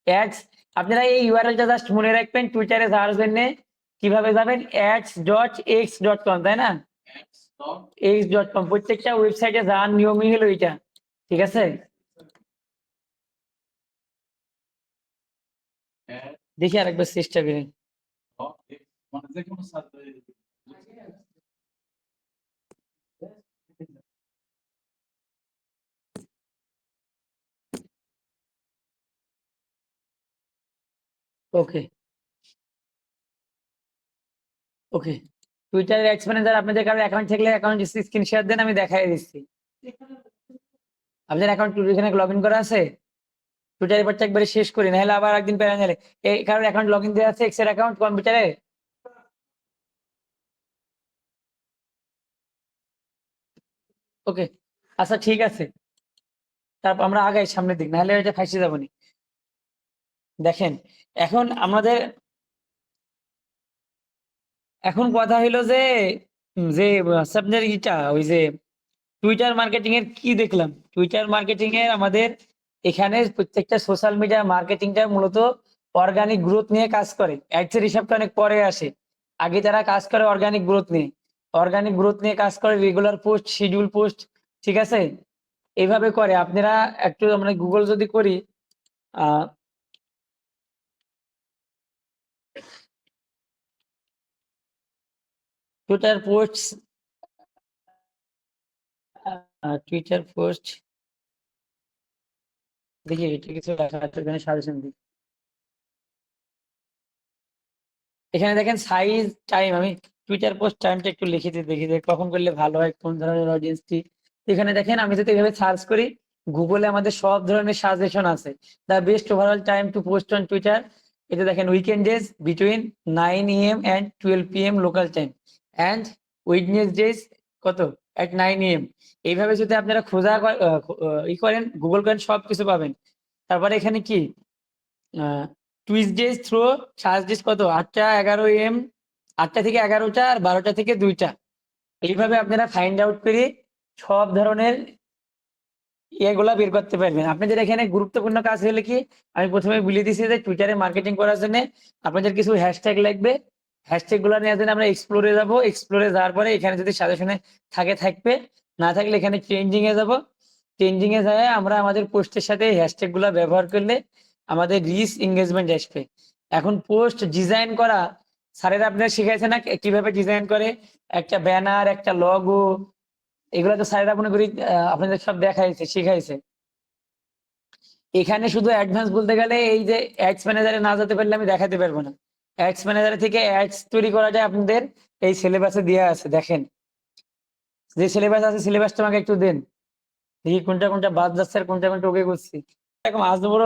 অ্যাডস আপনারা এই ইউআরএলটা জাস্ট মনে রাখবেন, টুইটারে যাওয়ার জন্য কিভাবে যাবেন, ads.x.com, তাই না? x.com, প্রত্যেকটা ওয়েবসাইটে যাওয়ার নিয়মই হলো এটা, ঠিক আছে? দেখি আরেকবার চেষ্টা করেন। ওকে ওকে, টুইটার অ্যাডস ম্যানেজার আপনাদের কারো অ্যাকাউন্ট থাকলে অ্যাকাউন্ট স্ক্রিনশট দেন, আমি দেখাই দিচ্ছি। আপনার অ্যাকাউন্ট এখানে লগ ইন করা আছে? টুইটার এবারটা একবারে শেষ করি, নাহলে আবার একদিন প্যারা গেলে। এই কারোর অ্যাকাউন্ট লগ ইন দেওয়া আছে এক্সের অ্যাকাউন্ট কম্পিউটারে? ওকে, আচ্ছা ঠিক আছে, তারপর আমরা আগাই সামনের দিক, নাহলে এটা ফাঁসে যাবো নি। দেখেন এখন আমাদের এখন কথা হইলো যে যে আপনার ইটা ওই যে টুইটার মার্কেটিং এর কি দেখলাম, টুইটার মার্কেটিং এর আমাদের এখানে প্রত্যেকটা সোশ্যাল মিডিয়া মার্কেটিংটা মূলত অর্গানিক গ্রোথ নিয়ে কাজ করে। অ্যাডস এর হিসাবটা অনেক পরে আসে, আগে তারা কাজ করে অর্গানিক গ্রোথ নিয়ে কাজ করে, রেগুলার পোস্ট, শিডিউল পোস্ট, ঠিক আছে? এইভাবে করে। আপনারা একটু আমরা গুগল যদি করি, টুইটার পোস্ট, টুইটার পোস্ট দেখি এটা কিছু লেখা আছে এখানে, সাজেশন দিই। এখানে দেখেন সাইজ, টাইম, আমি টুইটার পোস্ট টাইমটা একটু লিখে দিই, দেখি যে কখন করলে ভালো হয়, কোন ধরনের অডিয়েন্সটি। এখানে দেখেন আমি যদি এভাবে সার্চ করি, গুগলে আমাদের সব ধরনের সাজেশন আছে। The best overall time to post on Twitter, এটা দেখেন weekends between 9 AM and 12 PM local time, and Wednesdays কত at 9 AM। এইভাবে যদি আপনারা খোঁজা করেন, গুগল করেন, সব কিছু পাবেন। তারপরে এখানে কি টুইসডে থ্রো থার্সডে কত 8টা 11 AM, 8টা থেকে 11টা, আর 12টা থেকে 2টা। এইভাবে আপনারা ফাইন্ড আউট করে সব ধরনের ইয়েগুলা বের করতে পারবেন। আপনাদের এখানে গুরুত্বপূর্ণ কাজ হলে কি, আমি প্রথমে বলে দিয়েছি যে টুইটারে মার্কেটিং করার জন্য আপনাদের কিছু হ্যাশট্যাগ লাগবে। হ্যাশট্যাগ গুলো নেওয়ার জন্য আমরা এক্সপ্লোরে যাবো, এক্সপ্লোরে যাওয়ার পরে এখানে যদি সাজেশনে থাকবে, না থাকলে এখানে ট্রেন্ডিং এ যাব। ট্রেন্ডিং এ যায় আমরা আমাদের পোস্টের সাথে হ্যাশট্যাগ গুলা ব্যবহার করলে আমাদের রিচ এঙ্গেজমেন্ট আসবে। এখন পোস্ট ডিজাইন করা স্যারেরা আপনারা শিখাইছে না কিভাবে ডিজাইন করে, একটা ব্যানার, একটা লগো, এগুলো তো স্যারেরা মনে করি আপনাদের সব দেখাইছে, শিখাইছে। এখানে শুধু অ্যাডভান্স বলতে গেলে এই যে অ্যাডস ম্যানেজারে না যেতে পারলে আমি দেখাতে পারবো না। অ্যাডস ম্যানেজারে থেকে অ্যাডস তৈরি করা যায় আপনাদের এই সিলেবাসে দেওয়া আছে। দেখেন যে সিলেবাস আছে, সিলেবাসটা আমাকে একটু দেন, দেখি কোনটা কোনটা বাদ যাচ্ছে আর কোনটা কোনটা ওকে করছি। এরকম আজ বড়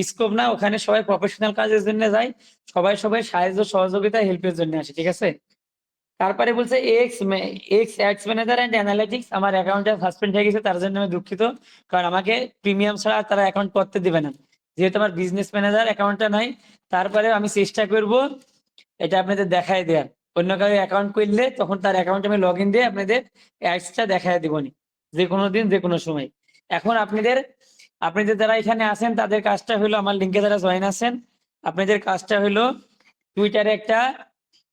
স্কোপ না, ওখানে সবাই প্রফেশনাল কাজের জন্য যায়, সবাই সাহায্য সহযোগিতা হেল্পের জন্য আসে, ঠিক আছে। তারপরে বলছে X ads manager and analytics, আমার অ্যাকাউন্টটা সাসপেন্ড হয়ে গেছে, তার জন্য আমি দুঃখিত, কারণ আমাকে প্রিমিয়াম ছাড়া তারা অ্যাকাউন্ট করতে দিবে না, যেহেতু আমার বিজনেস ম্যানেজার অ্যাকাউন্টটা নাই। তারপরে আমি চেষ্টা করব এটা আপনাদের দেখায় দেওয়ার, অন্য কারো অ্যাকাউন্ট করলে তখন তার অ্যাকাউন্টে আমি লগ ইন দিয়ে আপনাদের অ্যাডসটা দেখায় দিবনি, যে কোনো দিন যে কোনো সময়। এখন আপনাদের যারা এখানে আছেন তাদের কাজটা হলো, আমার লিঙ্কে যারা জয়েন আছেন আপনাদের কাজটা হলো টুইটারে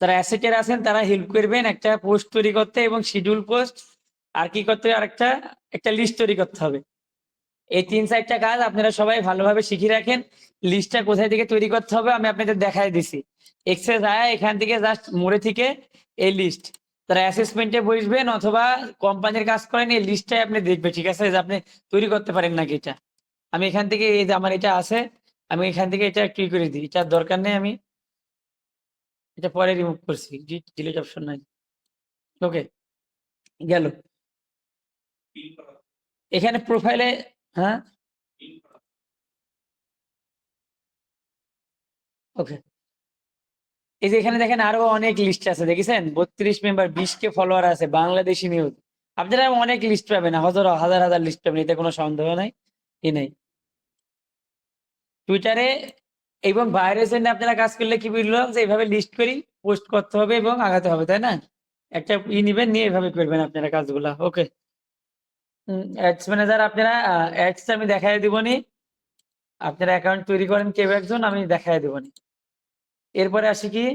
যারা অ্যাসেটের আছেন তারা হেল্প করবেন একটা পোস্ট তৈরি করতে এবং শিডিউল পোস্ট, আর কি করতে হবে, আরেকটা একটা লিস্ট তৈরি করতে হবে। এই 3-4টা কাজ আপনারা সবাই ভালোভাবে শিখে রাখেন। লিস্টটা কোথায় থেকে তৈরি করতে হবে আমি আপনাদের দেখাই দিছি। এক্সেস আয়া এখান থেকে জাস্ট মোড়ে থেকে এই লিস্ট, তারা অ্যাসেসমেন্টে বসবেন অথবা কোম্পানির কাজ করেন, এই লিস্টটাই আপনি দেখবেন, ঠিক আছে, যে আপনি তৈরি করতে পারেন নাকি এটা। আমি এখান থেকে এই যে আমার এটা আছে, আমি এখান থেকে এটা কি করে দিই, এটার দরকার নেই, আমি এটা পরে রিমুভ করছি, ডিলিট অপশন নাই। ওকে, গেল। এখানে প্রোফাইলে, হ্যাঁ ওকে, এই যে এখানে দেখেন আরো অনেক লিস্ট আছে, দেখেছেন 32 মেম্বার, 20K ফলোয়ার আছে, বাংলাদেশি নিউজ। আপনারা অনেক লিস্ট পাবেন, হাজার হাজার হাজার লিস্ট পাবেন, এতে কোনো সন্দেহ নাই, কি নাই। টুইটারে এবং বাইরের জন্য আপনারা কাজ করলে কি বললাম, যে এইভাবে লিস্ট করি পোস্ট করতে হবে এবং আগাতে হবে, তাই না। একটা নিবেন, নিয়ে এভাবে করবেন আপনারা কাজগুলা। ওকে, অ্যাডস ম্যানেজার আপনারা অ্যাডস আমি দেখাই দিবনি, আপনারা অ্যাকাউন্ট তৈরি করেন কেউ একজন, আমি দেখাই দিবনি। এরপরে আসি কি,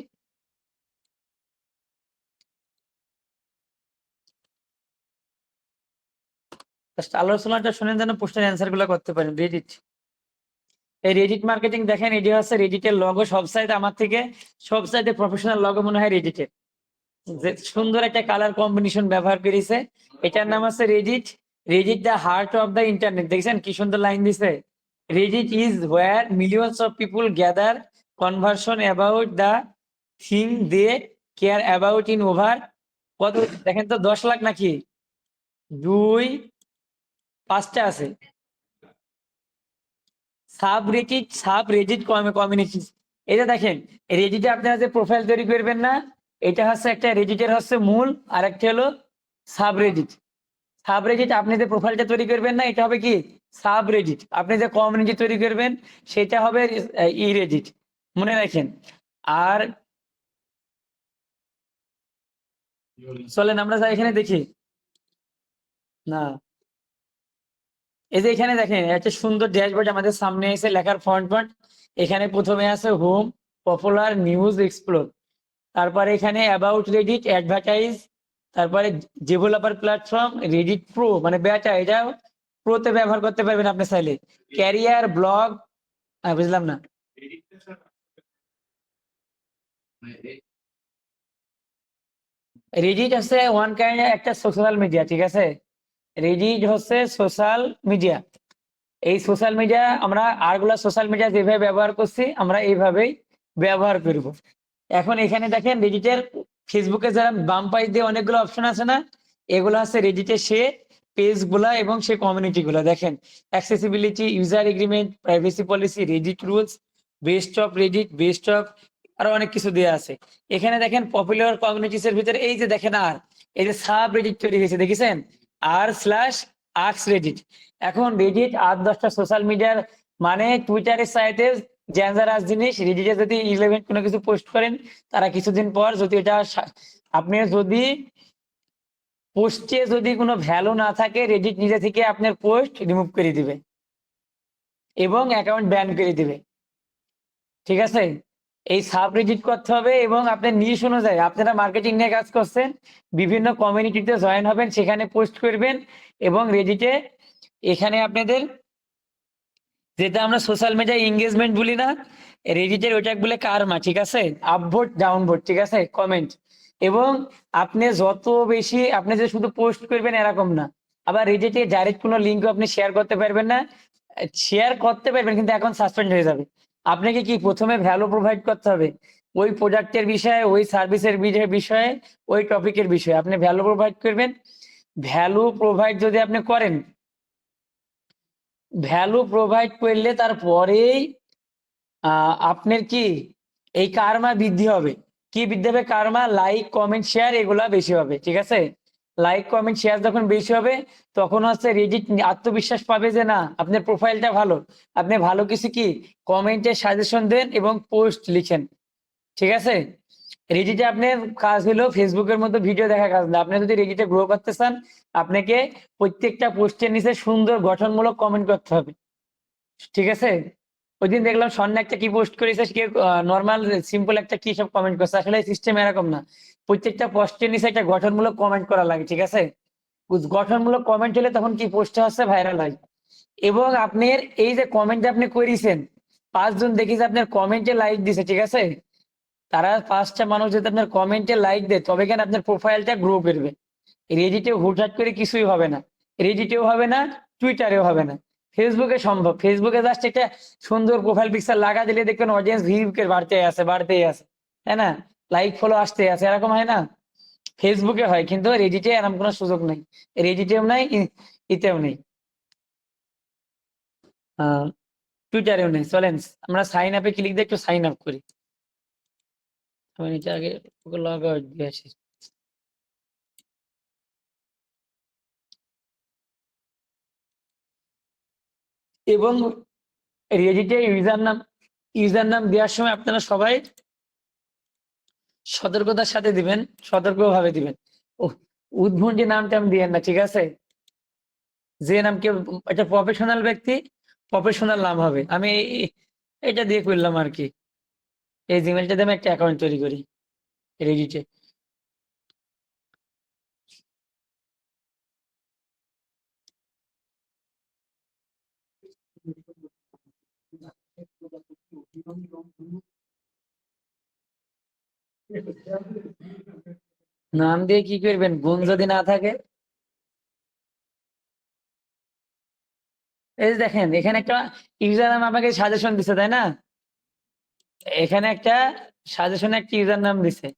জাস্ট আলোচনাটা শুনেন যেন প্রশ্নের অ্যান্সার গুলো করতে পারেন। রেডিট, এই রেডিট মার্কেটিং দেখেন, এটি হচ্ছে রেডিটের লগো, সব সাইডে আমার থেকে সব সাইডে প্রফেশনাল লগো মনে হয় রেডিটের, যে সুন্দর একটা কালার কম্বিনেশন ব্যবহার করেছে। এটার নাম আছে Reddit. Reddit the heart of the internet, দেখছেন কি সুন্দর লাইন দিছে, Reddit is where millions of people gather conversation about the thing they care about in over কত, দেখেন তো 10 লাখ নাকি 5টা আছে সাব রেডিট কমিউনিটি। এটা দেখেন, রেডিটে আপনারা যে প্রোফাইল তৈরি করবেন না, এটা হচ্ছে একটা রেডিটের হচ্ছে মূল, আর একটা হলো সাব রেডিট। সাব রেডিট আপনি যে প্রোফাইলটা তৈরি করবেন না, এটা হবে কি সাব রেডিট। আপনি যে কমিউনিটি তৈরি করবেন সেটা হবে ই রেডিট, মনে রাখেন। আর চলেন আমরা যাই এখানে দেখি, না এই যে এখানে দেখেন একটা সুন্দর ড্যাশবোর্ড আমাদের সামনে এসে লেখার ফন্ট, এখানে প্রথমে আছে হোম, পপুলার, নিউজ, এক্সপ্লোর, তারপরে এখানে অ্যাবাউট রেডিট, অ্যাডভার্টাইজ, তারপরে ডেভেলপার প্ল্যাটফর্ম, রেডিট প্রো মানে বেটা, এটা প্রোতে ব্যবহার করতে পারবেন আপনি চাইলে, ক্যারিয়ার, ব্লগ, বুঝলাম না। রেডিট হচ্ছে ওয়ান কাইন্ড একটা সোশ্যাল মিডিয়া, ঠিক আছে, রেডিট হচ্ছে সোশ্যাল মিডিয়া। এই সোশ্যাল মিডিয়া আমরা আরগুলা সোশ্যাল মিডিয়া যেভাবে ব্যবহার করছি আমরা এইভাবেই ব্যবহার করব। এখন এখানে দেখেন রেডিটের ফেসবুকে যারা বাম পাশ দিয়ে অনেকগুলো অপশন আছে না, এগুলো হচ্ছে রেডিটের সে পেজ গুলা এবং সে কমিউনিটি গুলা। দেখেন accessibility, user agreement, privacy policy, Reddit rules, best of Reddit, best of, আরো অনেক কিছু দেওয়া আছে। এখানে দেখেন পপুলার কমিউনিটিস এর ভিতরে এই যে দেখেন, আর এই যে সাব রেডিট তৈরি হয়েছে দেখেছেন, r/আক্স রেডিট। এখন রেডিট 8-10টা সোশ্যাল মিডিয়ার, মানে টুইটারের সাইটে ডেঞ্জারাস জিনিস, রেডিটে যদি ইলেভেন্ট কোনো কিছু পোস্ট করেন, তারা কিছুদিন পর যদি এটা আপনি যদি পোস্টে যদি কোনো ভ্যালু না থাকে, রেডিট নিজে থেকে আপনার পোস্ট রিমুভ করে দিবে এবং অ্যাকাউন্ট ব্যান করে দিবে, ঠিক আছে। এই সাব রেডিট করতে হবে এবং আপনার নিশ অনুযায়ী আপনারা মার্কেটিং নিয়ে কাজ করছেন, বিভিন্ন কমিউনিটিতে জয়েন হবেন, সেখানে পোস্ট করবেন এবং রেডিটে এখানে আপনাদের যেটা আমরা সোশ্যাল মিডিয়া এঙ্গেজমেন্ট বলি না, রেডিটের ওইটা বলে কারমা, ঠিক আছে, আপভোট ডাউনভোট, ঠিক আছে, কমেন্ট। এবং আপনি যত বেশি আপনি যে শুধু পোস্ট করবেন এরকম না, আবার রেডিটে ডাইরেক্ট কোনো লিঙ্ক আপনি শেয়ার করতে পারবেন না, শেয়ার করতে পারবেন কিন্তু এখন সাসপেন্ড হয়ে যাবে। আপনাকে কি প্রথমে ভ্যালু প্রোভাইড করতে হবে, ওই প্রোডাক্টের বিষয়ে, ওই সার্ভিসের বিষয়ে, ওই টপিকের বিষয়ে আপনি ভ্যালু প্রোভাইড করবেন। ভ্যালু প্রোভাইড যদি আপনি করেন, ভ্যালু প্রোভাইড করলে তারপরেই আপনার কি এই কার্মা বৃদ্ধি হবে। কি বৃদ্ধি হবে? কার্মা, লাইক, কমেন্ট, শেয়ার এগুলা বেশি হবে, ঠিক আছে? লাইক, কমেন্ট, শেয়ার যখন বেশি হবে তখন হচ্ছে রেডিট আত্মবিশ্বাস পাবে যে না আপনার প্রোফাইলটা ভালো, আপনি ভালো কিছু কি কমেন্টে সাজেশন দেন এবং পোস্ট লিখেন, ঠিক আছে? রেডিটে আপনার কাজ হলো ফেসবুকের মতো ভিডিও দেখা কাজ না। আপনি যদি রেডিটে গ্রো করতে চান আপনাকে প্রত্যেকটা পোস্টের নিচে সুন্দর গঠনমূলক কমেন্ট করতে হবে, ঠিক আছে? ওইদিন দেখলাম স্বর্ণা একটা কি পোস্ট করেছে, সে নরমাল সিম্পল একটা কি সব কমেন্ট করছে। আসলে সিস্টেম এরকম না, প্রত্যেকটা পোস্টের নিচে একটা গঠনমূলক কমেন্ট করা লাগে, ঠিক আছে? গঠনমূলক কমেন্ট হলে তখন কি পোস্টটা হচ্ছে ভাইরাল হয়। এবং আপনার এই যে কমেন্ট আপনি করেছেন 5 জন দেখি যে আপনার কমেন্টে লাইক দিছে, ঠিক আছে? তারা 5টা মানুষ যদি আপনার কমেন্টে লাইক দেয় তবে কেন আপনার প্রোফাইলটা গ্রো করবে। রেডিটে হুটহাট করে কিছুই হবে না, রেডিটেও হবে না, টুইটারেও হবে না, ফেসবুকে সম্ভব। ফেসবুকে জাস্ট একটা সুন্দর প্রোফাইল পিকচার লাগা দিলে দেখবেন অডিয়েন্স ভিউকে বাড়তেই আছে, তাই না? লাইক ফলো আসতে আছে, এরকম হয় না? ফেসবুকে হয়, কিন্তু রেডিটে এরকম কোনো সুযোগ নেই, রেডিটেও নাই, ইতেও নেই, টুইটারেও নেই। চলেন আমরা সাইন আপে ক্লিক দিয়ে একটু সাইন আপ করি। আমি এটা আগে লগ আউট দিয়ে আসি। এবং রেডিটে ইউজার নাম দেওয়ার সময় আপনারা সবাই সতর্কতার সাথে দিবেন, সতর্কভাবে দিবেন। উদ্ভণ্ডি নামটা আমি দিয়েন না, ঠিক আছে? যে নাম কেউ একটা প্রফেশনাল ব্যক্তি, প্রফেশনাল নাম হবে। আমি এটা দিয়ে করলাম আর কি, এই জিমেলটা দিয়ে আমি একটা অ্যাকাউন্ট তৈরি করি রেডিটে। নাম দিয়ে কি করবেন? গুণ যদি না থাকে, এই যে দেখেন এখানে একটা ইউজার নাম আমাকে সাজেশন দিছে, তাই না? এখানে একটা সাজেশনে একটা ইউজার নাম দিছে।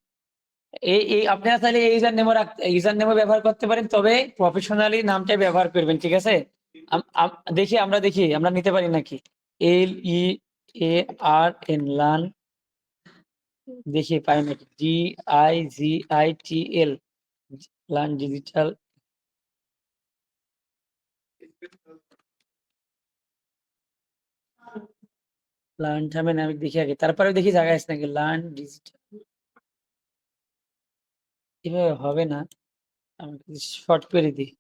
এই আপনারা চাইলে এই ইউজার নেমও ব্যবহার করতে পারেন, তবে প্রফেশনালি নামটা ব্যবহার করবেন, ঠিক আছে? দেখি আমরা নিতে পারি নাকি। LEARN লার্ন, দেখি পাই নাকি। DIGITL learn digital. লার্ন থামেন, আমি দেখি আগে, তারপরে দেখি জায়গা আছে নাকি। লার্ন ডিজিটাল এভাবে হবে না, আমি শর্ট করে দিই।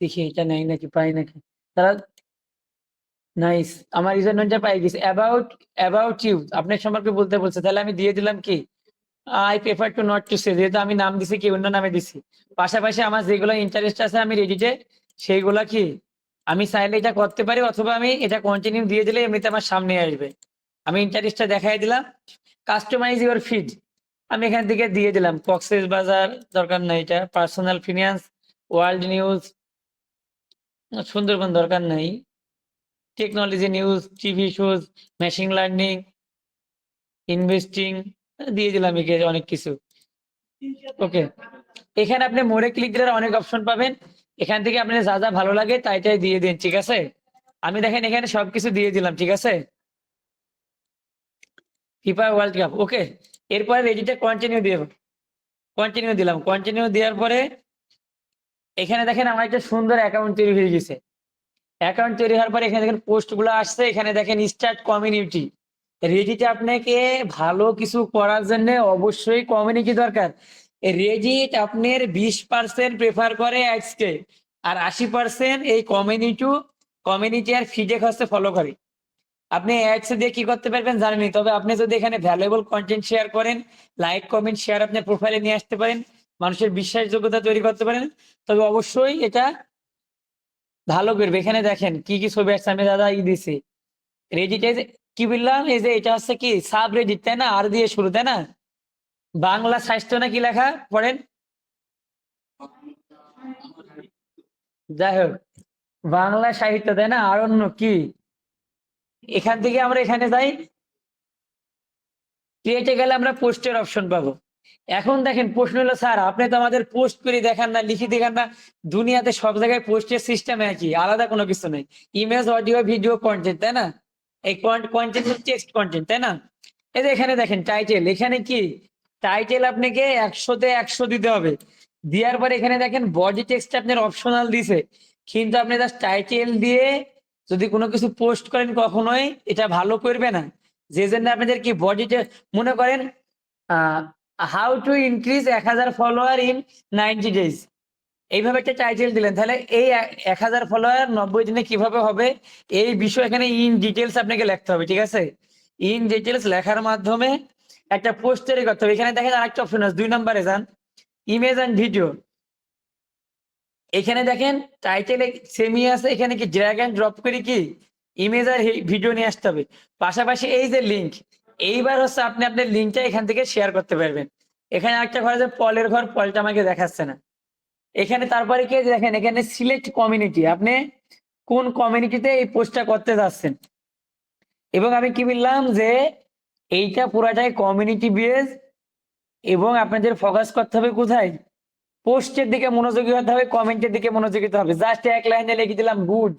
দেখি এটা নেই নাকি, পাই নাকি। তারা নাইস, আমার ইউজার নেমটা পাই গেছে। অ্যাবাউট ইউ আপনার সম্পর্কে বলতে বলছে, তাহলে আমি দিয়ে দিলাম কি I prefer to not to say, যেহেতু আমি নাম দিছি কি অন্য নামে দিছি। পাশাপাশি আমার যেগুলো ইন্টারেস্ট আছে আমি রেডিটে সেইগুলা কি আমি চাইলে এটা করতে পারি, অথবা আমি এটা কন্টিনিউ দিয়ে দিলে এমনিতে আমার সামনে আসবে। আমি ইন্টারেস্টটা দেখাই দিলাম, কাস্টমাইজ ইউর ফিড আমি এখান থেকে দিয়ে দিলাম। কক্সেস বাজার দরকার নাই, এটা personal finance, world news, Sundarban দরকার নাই, technology news, TV shows, machine learning, investing দিয়ে দিলাম একে অনেক কিছু। ওকে, এখানে আপনি মোড়ে ক্লিক দিলে অনেক অপশন পাবেন, এখান থেকে আপনার যা যা ভালো লাগে তাই দিয়ে দিন, ঠিক আছে? আমি দেখেন এখানে সবকিছু দিয়ে দিলাম, ঠিক আছে? ফিফা ওয়ার্ল্ড কাপ, ওকে। এরপরে রেডিটে কন্টিনিউ দিলাম, কন্টিনিউ দেওয়ার পরে এখানে দেখেন আমার একটা সুন্দর অ্যাকাউন্ট তৈরি হয়ে গেছে। অ্যাকাউন্ট তৈরি হওয়ার পরে এখানে দেখেন পোস্ট গুলো আসছে, এখানে দেখেন স্টার্ট কমিউনিটি। রেডিটে আপনাকে ভালো কিছু করার জন্য অবশ্যই কমিউনিটি দরকার। রেডিট আপনার 20% প্রেফার করে অ্যাডসকে, আর 80% এই কমিউনিটি আর ফিডে হচ্ছে ফলো করে। আপনি অ্যাডস দিয়ে কি করতে পারবেন জানেনই, তবে আপনি যদি এখানে ভ্যালুয়েবল কন্টেন্ট শেয়ার করেন, লাইক কমেন্ট শেয়ার আপনার প্রোফাইলে নিয়ে আসতে পারেন, মানুষের বিশ্বাসযোগ্যতা তৈরি করতে পারেন, তবে অবশ্যই এটা ভালো করবে। এখানে দেখেন কি কি ছবি আসছে, আমি দাদা দিছি রেডিটে। কি বললাম, এই যে এটা হচ্ছে কি সাব রেডিট, তাই না? আর দিয়ে শুরু, তাই না? বাংলা স্বাস্থ্য না কি লেখা পড়েন, যাই হোক বাংলা সাহিত্য, তাই না? আরণ্য কি, এখান থেকে আমরা এখানে যাই, ক্রিয়েটে গেলে আমরা পোস্টের অপশন পাবো। এখন দেখেন প্রশ্ন হলো স্যার আপনি তো আমাদের পোস্ট করে দেখান না, লিখে দেখান না। দুনিয়াতে সব জায়গায় পোস্টের সিস্টেম একই, আলাদা কোনো কিছু নেই। ইমেজ, অডিও, ভিডিও, কন্টেন্ট, তাই না? এই কন্টেন্ট হচ্ছে টেক্সট কন্টেন্ট, তাই না? এই যে এখানে দেখেন টাইটেল, এখানে কি টাইটেল আপনাকে 100-তে 100 দিতে হবে। দেওয়ার পরে এখানে দেখেন বডি টেক্সট আপনার অপশনাল দিছে, কিন্তু আপনি জাস্ট টাইটেল দিয়ে যদি কোনো কিছু পোস্ট করেন কখনোই এটা ভালো করবে না। যে জন্য আপনাদের কি বডিতে মনে করেন how to increase 1000 follower in 90 days, এইভাবে একটা টাইটেল দিলেন, তাহলে এই 1000 ফলোয়ার 90 দিনে কিভাবে হবে এই বিষয় এখানে ইন ডিটেলস আপনাকে লিখতে হবে, ঠিক আছে? ইন ডিটেলস লেখার মাধ্যমে একটা পোস্ট তৈরি করতে হবে। এখানে দেখেন আরেকটা অপশন আছে, 2 নম্বরে যান, ইমেজ এন্ড ভিডিও। এখানে দেখেন টাইটেলে সেমই আছে, এখানে কি ড্র্যাগ এন্ড ড্রপ করে কি ইমেজ আর ভিডিও নিয়ে আসতে হবে। পাশাপাশি এই যে লিঙ্ক, এইবার হচ্ছে আপনি আপনার লিঙ্কটা এখান থেকে শেয়ার করতে পারবেন। এখানে আরেকটা ঘর আছে পলের ঘর, পলটা আমাকে দেখাচ্ছে না। এখানে তারপরে কি দেখেন, এখানে সিলেক্ট কমিউনিটি, আপনি কোন কমিউনিটিতে এই পোস্টটা করতে যাচ্ছেন। এবং আমি কি বললাম যে এইটা পুরাটাই কমিউনিটি বেস, এবং আপনাদের ফোকাস করতে হবে কোথায়, পোস্টের দিকে মনোযোগী হতে হবে, কমেন্টের দিকে মনোযোগী হতে হবে। জাস্ট এক লাইনে লিখে দিলাম গুড,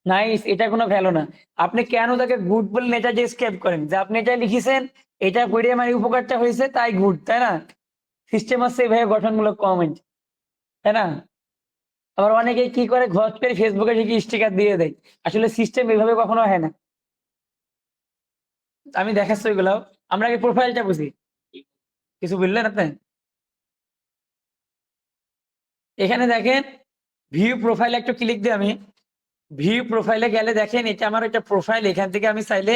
নাইস, এটা কোনো ভ্যালু না। আপনি কেন তাকে গুড বললেন এটা ডিসক্রাইব করেন যে আপনি এটা লিখেছেন, এটা পড়ে আমার এই উপকারটা হয়েছে তাই গুড, তাই না? সিস্টেম হচ্ছে এইভাবে গঠনমূলক কমেন্ট, তাই না? আবার অনেকে কি করে ঘট করে ফেসবুকে ঠিকই স্টিকার দিয়ে দেয়, আসলে সিস্টেম এইভাবে কখনো হয় না। আমি দেখাচ্ছি ওইগুলো, আমরা আগে প্রোফাইলটা বুঝি। কিছু বললেন আপনি? এখানে দেখেন ভিউ প্রোফাইলে একটু ক্লিক দিই আমি। ভিউ প্রোফাইলে গেলে দেখেন এটা আমার একটা প্রোফাইল, এখান থেকে আমি চাইলে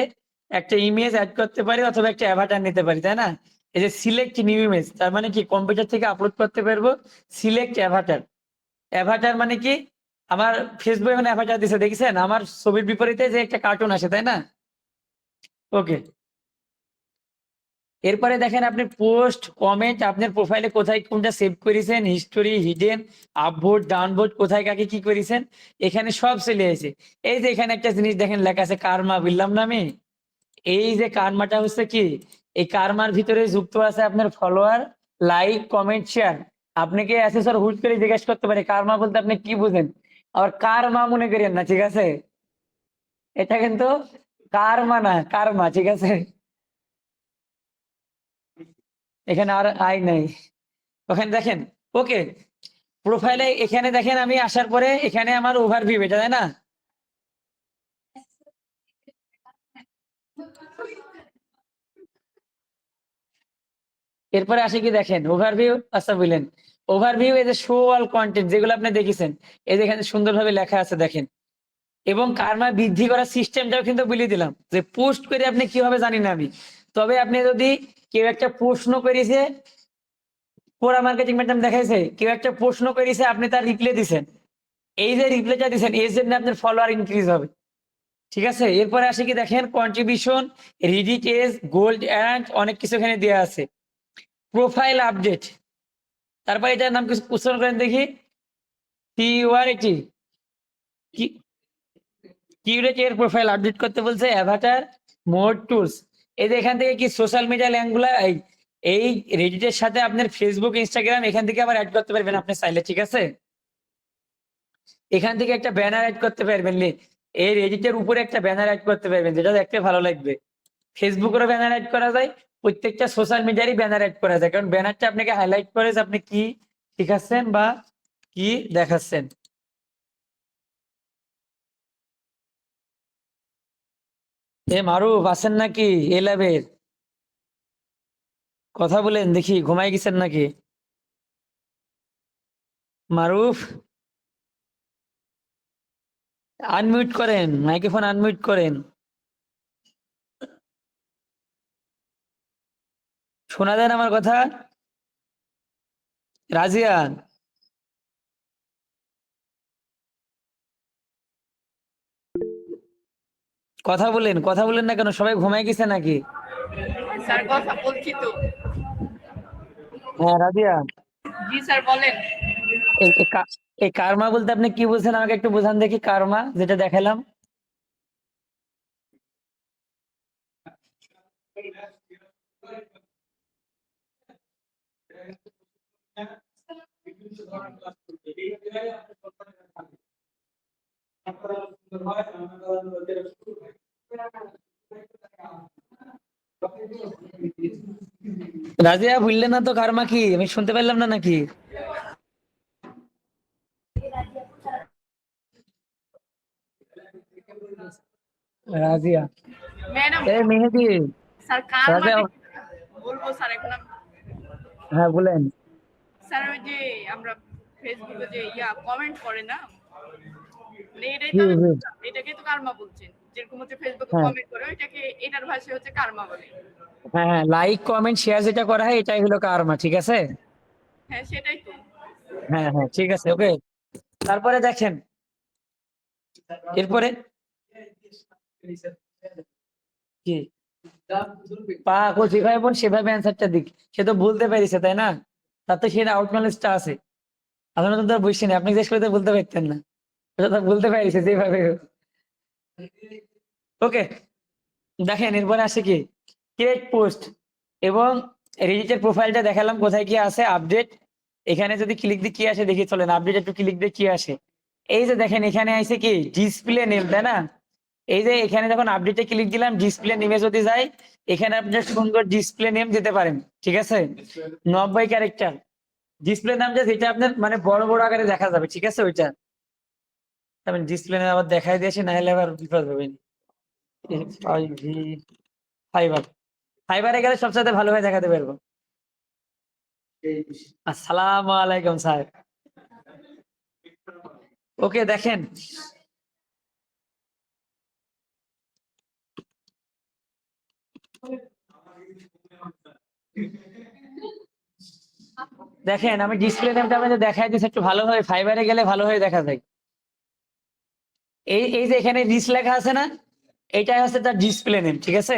একটা ইমেজ অ্যাড করতে পারি অথবা একটা অ্যাভাটার নিতে পারি, তাই না? এই যে সিলেক্ট নিউ ইমেজ, তার মানে কি কম্পিউটার থেকে আপলোড করতে পারবো সিলেক্ট অ্যাভাটার। অ্যাভাটার মানে কি, আমার ফেসবুক এখন অ্যাভাটার দিছে দেখেছেন, আমার ছবির বিপরীতে যে একটা কার্টুন আসে, তাই না? ওকে, এরপরে দেখেন আপনি পোস্ট কমেন্ট আপনার প্রোফাইলে কোথায় কোনটা সেভ করেছেন, হিস্টোরি, হিডেন, আপভোট, ডাউনভোট, কোথায় কাকে কি করেছেন এখানে সব চলে এসেছে। এই যে এখানে একটা জিনিস দেখেন লেখা আছে কার্মা, বললাম না আমি? এই যে কার্মাটা হচ্ছে কি, এই কার্মার ভিতরে যুক্ত আছে আপনার ফলোয়ার, লাইক, কমেন্ট, শেয়ার। আপনাকে অ্যাসেসর হুট করে জিজ্ঞেস করতে পারে কার্মা বলতে আপনি কি বুঝেন, আবার কার্মা মনে করেন না, ঠিক আছে? এটা কিন্তু কার্মা না, কার্মা, ঠিক আছে? এখানে আর আই নাই। ওখানে দেখেন, ওকে, প্রোফাইলে এখানে দেখেন আমি আসার পরে এখানে আমার ওভারভিউ, এটা তাই না? এরপরে আসে কি দেখেন ওভারভিউ, আচ্ছা বললেন ওভারভিউ, এই যে শো অল কন্টেন্ট যেগুলো আপনি দেখেছেন, এই যে এখানে সুন্দরভাবে লেখা আছে দেখেন। এবং কার্মা বৃদ্ধি করার সিস্টেমটাও কিন্তু বলে দিলাম, যে পোস্ট করে আপনি কিভাবে জানি না আমি, তবে আপনি যদি কেউ একটা প্রশ্ন করেছে, পোড়া মার্কেটিং ম্যাডাম দেখাইছে, কেউ একটা প্রশ্ন করেছে আপনি তার রিপ্লাই দিছেন, এই যে রিপ্লাইটা দিছেন এর জন্য আপনার ফলোয়ার ইনক্রিজ হবে, ঠিক আছে? এরপরে আসে কি দেখেন কন্ট্রিবিউশন, রিডিট এজ, গোল্ড অ্যান্ড অনেক কিছু এখানে দেওয়া আছে। প্রোফাইল আপডেট, তারপর এটার নাম কিছু উচ্চারণ করেন দেখি, সিইউআরটি, কি কিউরেটের প্রোফাইল আপডেট করতে বলছে, অ্যাভাটার, মোড টুলস। এই যে এখান থেকে কি সোশ্যাল মিডিয়া ল্যাঙ্কগুলা এই রেডিটের সাথে আপনার ফেসবুক, ইনস্টাগ্রাম এখান থেকে আবার অ্যাড করতে পারবেন আপনি চাইলে, ঠিক আছে? এখান থেকে একটা ব্যানার অ্যাড করতে পারবেন, এই রেডিটের উপরে একটা ব্যানার অ্যাড করতে পারবেন যেটা দেখতে ভালো লাগবে। ফেসবুকেরও ব্যানার অ্যাড করা যায়, প্রত্যেকটা সোশ্যাল মিডিয়ারই ব্যানার অ্যাড করা যায়, কারণ ব্যানারটা আপনাকে হাইলাইট করে যে আপনি কি শিখাচ্ছেন বা কি দেখাচ্ছেন। এ মারুফ আছেন নাকি? এ ল্যাবের কথা বলেন দেখি, ঘুমাই গেছেন নাকি? মারুফ, আনমিউট করেন, মাইক্রোফোন আনমিউট করেন। শোনা যায় না আমার কথা? রাজিয়া, কথা বলেন না কেন, সবাই ঘুমাই গেছে নাকি? স্যার কথা বলছি তো। হ্যাঁ রাজিয়া, জি স্যার বলেন। এই কার্মা বলতে আপনি কি বলছেন আমাকে একটু বোঝান দেখি, কার্মা যেটা দেখালাম। রাজিয়া বুঝলে না তো কারমা কি? আমি শুনতে পারলাম না নাকি? রাজিয়া, ম্যাডাম এ মেহেদি, স্যার কার রাজিয়া, মানে বলবো স্যার এখন হ্যাঁ বলেন। স্যার ওই যে আমরা ফেসবুকে যে কমেন্ট করে না মানে এটাই জি তো জি, এটাকে তো কার্মা বলছেন যেরকম হচ্ছে ফেসবুকে হ্যাঁ কমেন্ট করে ওইটাকে এটার ভাষায় হচ্ছে কার্মা বলে। হ্যাঁ হ্যাঁ, লাইক কমেন্ট শেয়ার যেটা করা হয় এটাই হলো কারমা, ঠিক আছে? হ্যাঁ সেটাই তো। হ্যাঁ হ্যাঁ, ঠিক আছে, ওকে। তারপরে দেখেন, এরপরে কি পা ও যেভাবে বোন সেভাবে অ্যান্সারটা দিক। সে তো বলতে পেরেছে তাই না? তার তো সেটা আউট নলেজটা আছে। আপনারা তো বুঝছেন, আপনি জিজ্ঞেস করলে তো বলতে পারতেন না। এটা তো বলতে পেরেছে যেভাবে। ওকে, দেখেন এরপরে আসে কি ক্রিয়েট পোস্ট এবং রিজিটের প্রোফাইলটা দেখালাম কোথায় কি আছে আপডেট। এখানে যদি ক্লিক দিয়ে কি আসে দেখি, চলেন আপডেট একটু ক্লিক দিয়ে কি আসে। এই যে দেখেন এখানে আইছে কি ডিসপ্লে নেম, তাই না? এই যে এখানে যখন আপডেটে ক্লিক দিলাম ডিসপ্লে নেমে যদি যাই, এখানে আপনি সুন্দর ডিসপ্লে নেম দিতে পারেন, ঠিক আছে? 90 ক্যারেক্টার ডিসপ্লে নাম, যেটা আপনার মানে বড় বড় আকারে দেখা যাবে, ঠিক আছে? ওইটা আমি ডিসপ্লে নেম আবার দেখাই দিয়েছি, না হলে আবার বিপদ হবে। ফাইবার, ফাইবারে গেলে সবচেয়ে ভালোভাবে দেখাতে পারবো। আসসালামু আলাইকুম স্যার। ওকে, দেখেন দেখেন আমি ডিসপ্লে নেমটা আপনাদের দেখাই দিচ্ছি একটু ভালোভাবে, ফাইবারে গেলে ভালোভাবে দেখা যায়। এই যে এখানে রিচ লেখা আছে না, এইটাই হচ্ছে তার ডিসপ্লে নেম, ঠিক আছে?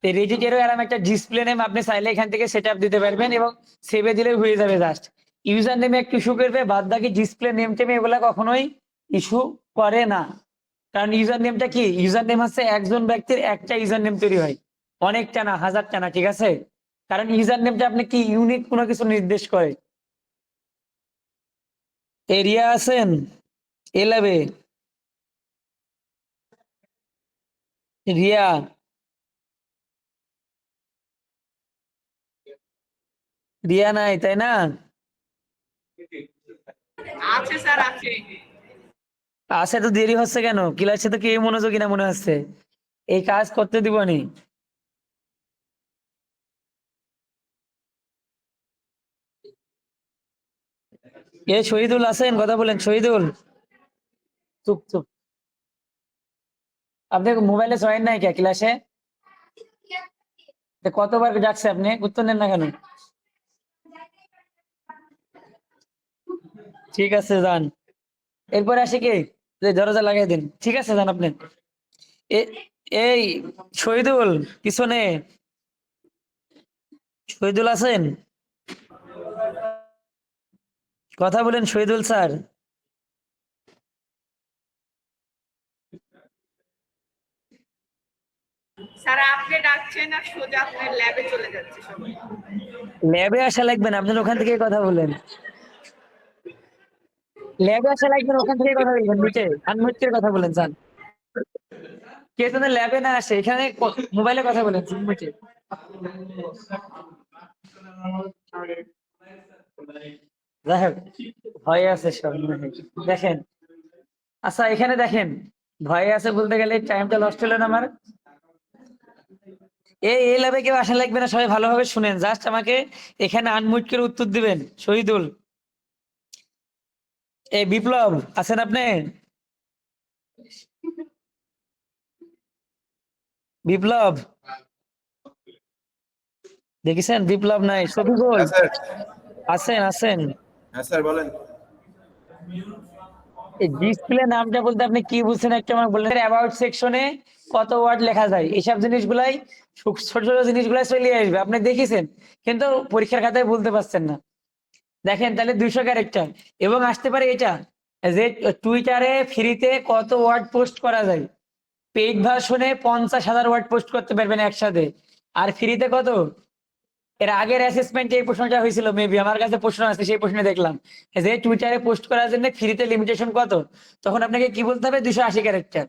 রেডিটেরও এরকম একটা ডিসপ্লে নেম আপনি চাইলে এখান থেকে সেট আপ দিতে পারবেন এবং সেভে দিলে হয়ে যাবে। জাস্ট ইউজার নেমে একটু ইস্যু করবে, বাদ বাকি ডিসপ্লে নেম টেমে এগুলা কখনোই ইস্যু করে না। কারণ ইউজার নেমটা কি, ইউজার নেম হচ্ছে একজন ব্যক্তির একটা ইউজার নেম তৈরি হয়, অনেকটা না, হাজারটা না, ঠিক আছে? কারণ ইউজার নেমটা আপনি কি ইউনিক কোনো কিছু নির্দেশ করে। এরিয়া আছেন এলাবে, রিয়া, রিয়া নাই তাই না? আছে স্যার আছে। আসে তো দেরি হচ্ছে কেন? ক্লাসে তো কেউ মনোযোগী না মনে হচ্ছে, এই কাজ করতে দিবনি। এ শহীদুল আছেন, কথা বলেন শহীদুল। চুপ চুপ, আপনি মোবাইলে জয়েন নাই কে ক্লাসে? তো কতবার ডাকছে আপনি, উত্তর নেন না কেন? ঠিক আছে যান। এরপরে আসে কি যে দরজা লাগাই দিন, ঠিক আছে যান আপনি। এ- এই শহীদুল পিছনে, শহীদুল আছেন, কথা বলেন শহীদুল স্যার। স্যার আপনি ডাকছেন আর সোজা আপনার ল্যাবে চলে যাচ্ছে সবাই। ল্যাবে আসা লাগবে না, আপনার ওখান থেকে কথা বলেন। ল্যাবে আসা লাগবে না, ওখান থেকে কথা বলবেন, নিচে আনমিউট করে কথা বলেন যান। কে যেন ল্যাবে না আসে, এখানে মোবাইলে কথা বলেন মিউটে। যাই হোক, ভয়ে আছে সব মনে হয়। দেখেন, আচ্ছা এখানে দেখেন, ভয়ে আছে বলতে গেলে টাইমটা লস্ট হলো না আমার। এই ল্যাবে কেউ আসা লাগবে না, সবাই ভালোভাবে শুনেন, জাস্ট আমাকে এখানে আনমিউট করে উত্তর দিবেন। শহীদুল, এই বিপ্লব আছেন আপনি? বিপ্লব দেখেছেন? বিপ্লব নাই, শফিকুল হ্যাঁ স্যার। আছেন? আছেন? হ্যাঁ স্যার বলেন। এই ডিসপ্লে নামটা বলতে আপনি কি বুঝছেন একটা আমাকে বললেন। অ্যাবাউট সেকশনে কত ওয়ার্ড লেখা যায়, এইসব জিনিসগুলাই ছোট ছোট জিনিসগুলাই চলে আসবে, আপনি দেখেছেন কিন্তু পরীক্ষার খাতায় বলতে পারছেন না। দেখেন তাহলে 200 ক্যারেক্টার এবং আসতে পারে এটা যে টুইটারে ফ্রিতে কত ওয়ার্ড পোস্ট করা যায়। পেইড ভার্সনে 50,000 ওয়ার্ড পোস্ট করতে পারবেন একসাথে, আর ফ্রিতে কত এর আগের অ্যাসেসমেন্টে এই প্রশ্নটা হয়েছিল, মেবি আমার কাছে প্রশ্ন আছে, সেই প্রশ্নে দেখলাম যে টুইটারে পোস্ট করার জন্য ফ্রিতে লিমিটেশন কত, তখন আপনাকে কি বলতে হবে 280 ক্যারেক্টার।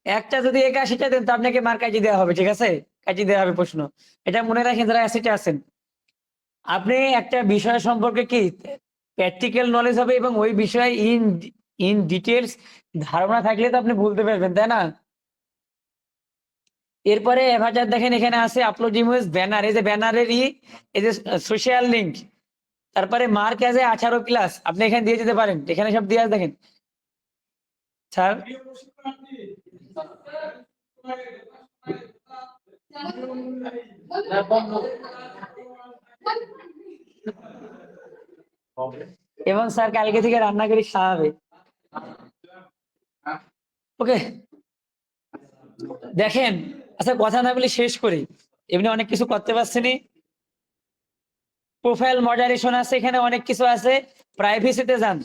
একটা যদি 81টা দেন তো আপনাকে মার কাটি দেওয়া হবে, ঠিক আছে, কাটি দেওয়া হবে প্রশ্ন। এটা মনে রাখেন যারা অ্যাসেটে আছেন। আপনি একটা বিষয় সম্পর্কে কি প্র্যাকটিক্যাল নলেজ হবে এবং ওই বিষয়ে ইন ডিটেলস ধারণা থাকলে তো আপনি বলতে পারবেন, তাই না? এরপরে অ্যাভাটার দেখেন এখানে আছে আপলোড ইমেজ, ব্যানার, এই যে ব্যানারের এই যে সোশ্যাল লিংক, তারপরে মার্ক আছে 18+, আপনি এখানে দিয়ে দিতে পারেন, এখানে সব দিয়ে আছে দেখেন স্যার। এবং স্যার কালকে থেকে রান্না করে খাওয়াবে। ওকে, দেখেন, আচ্ছা কথা না বলে শেষ করি, এমনি অনেক কিছু করতে পারছেনি। প্রোফাইল মডারেশন আছে, এখানে অনেক কিছু আছে। প্রাইভেসিতে যান,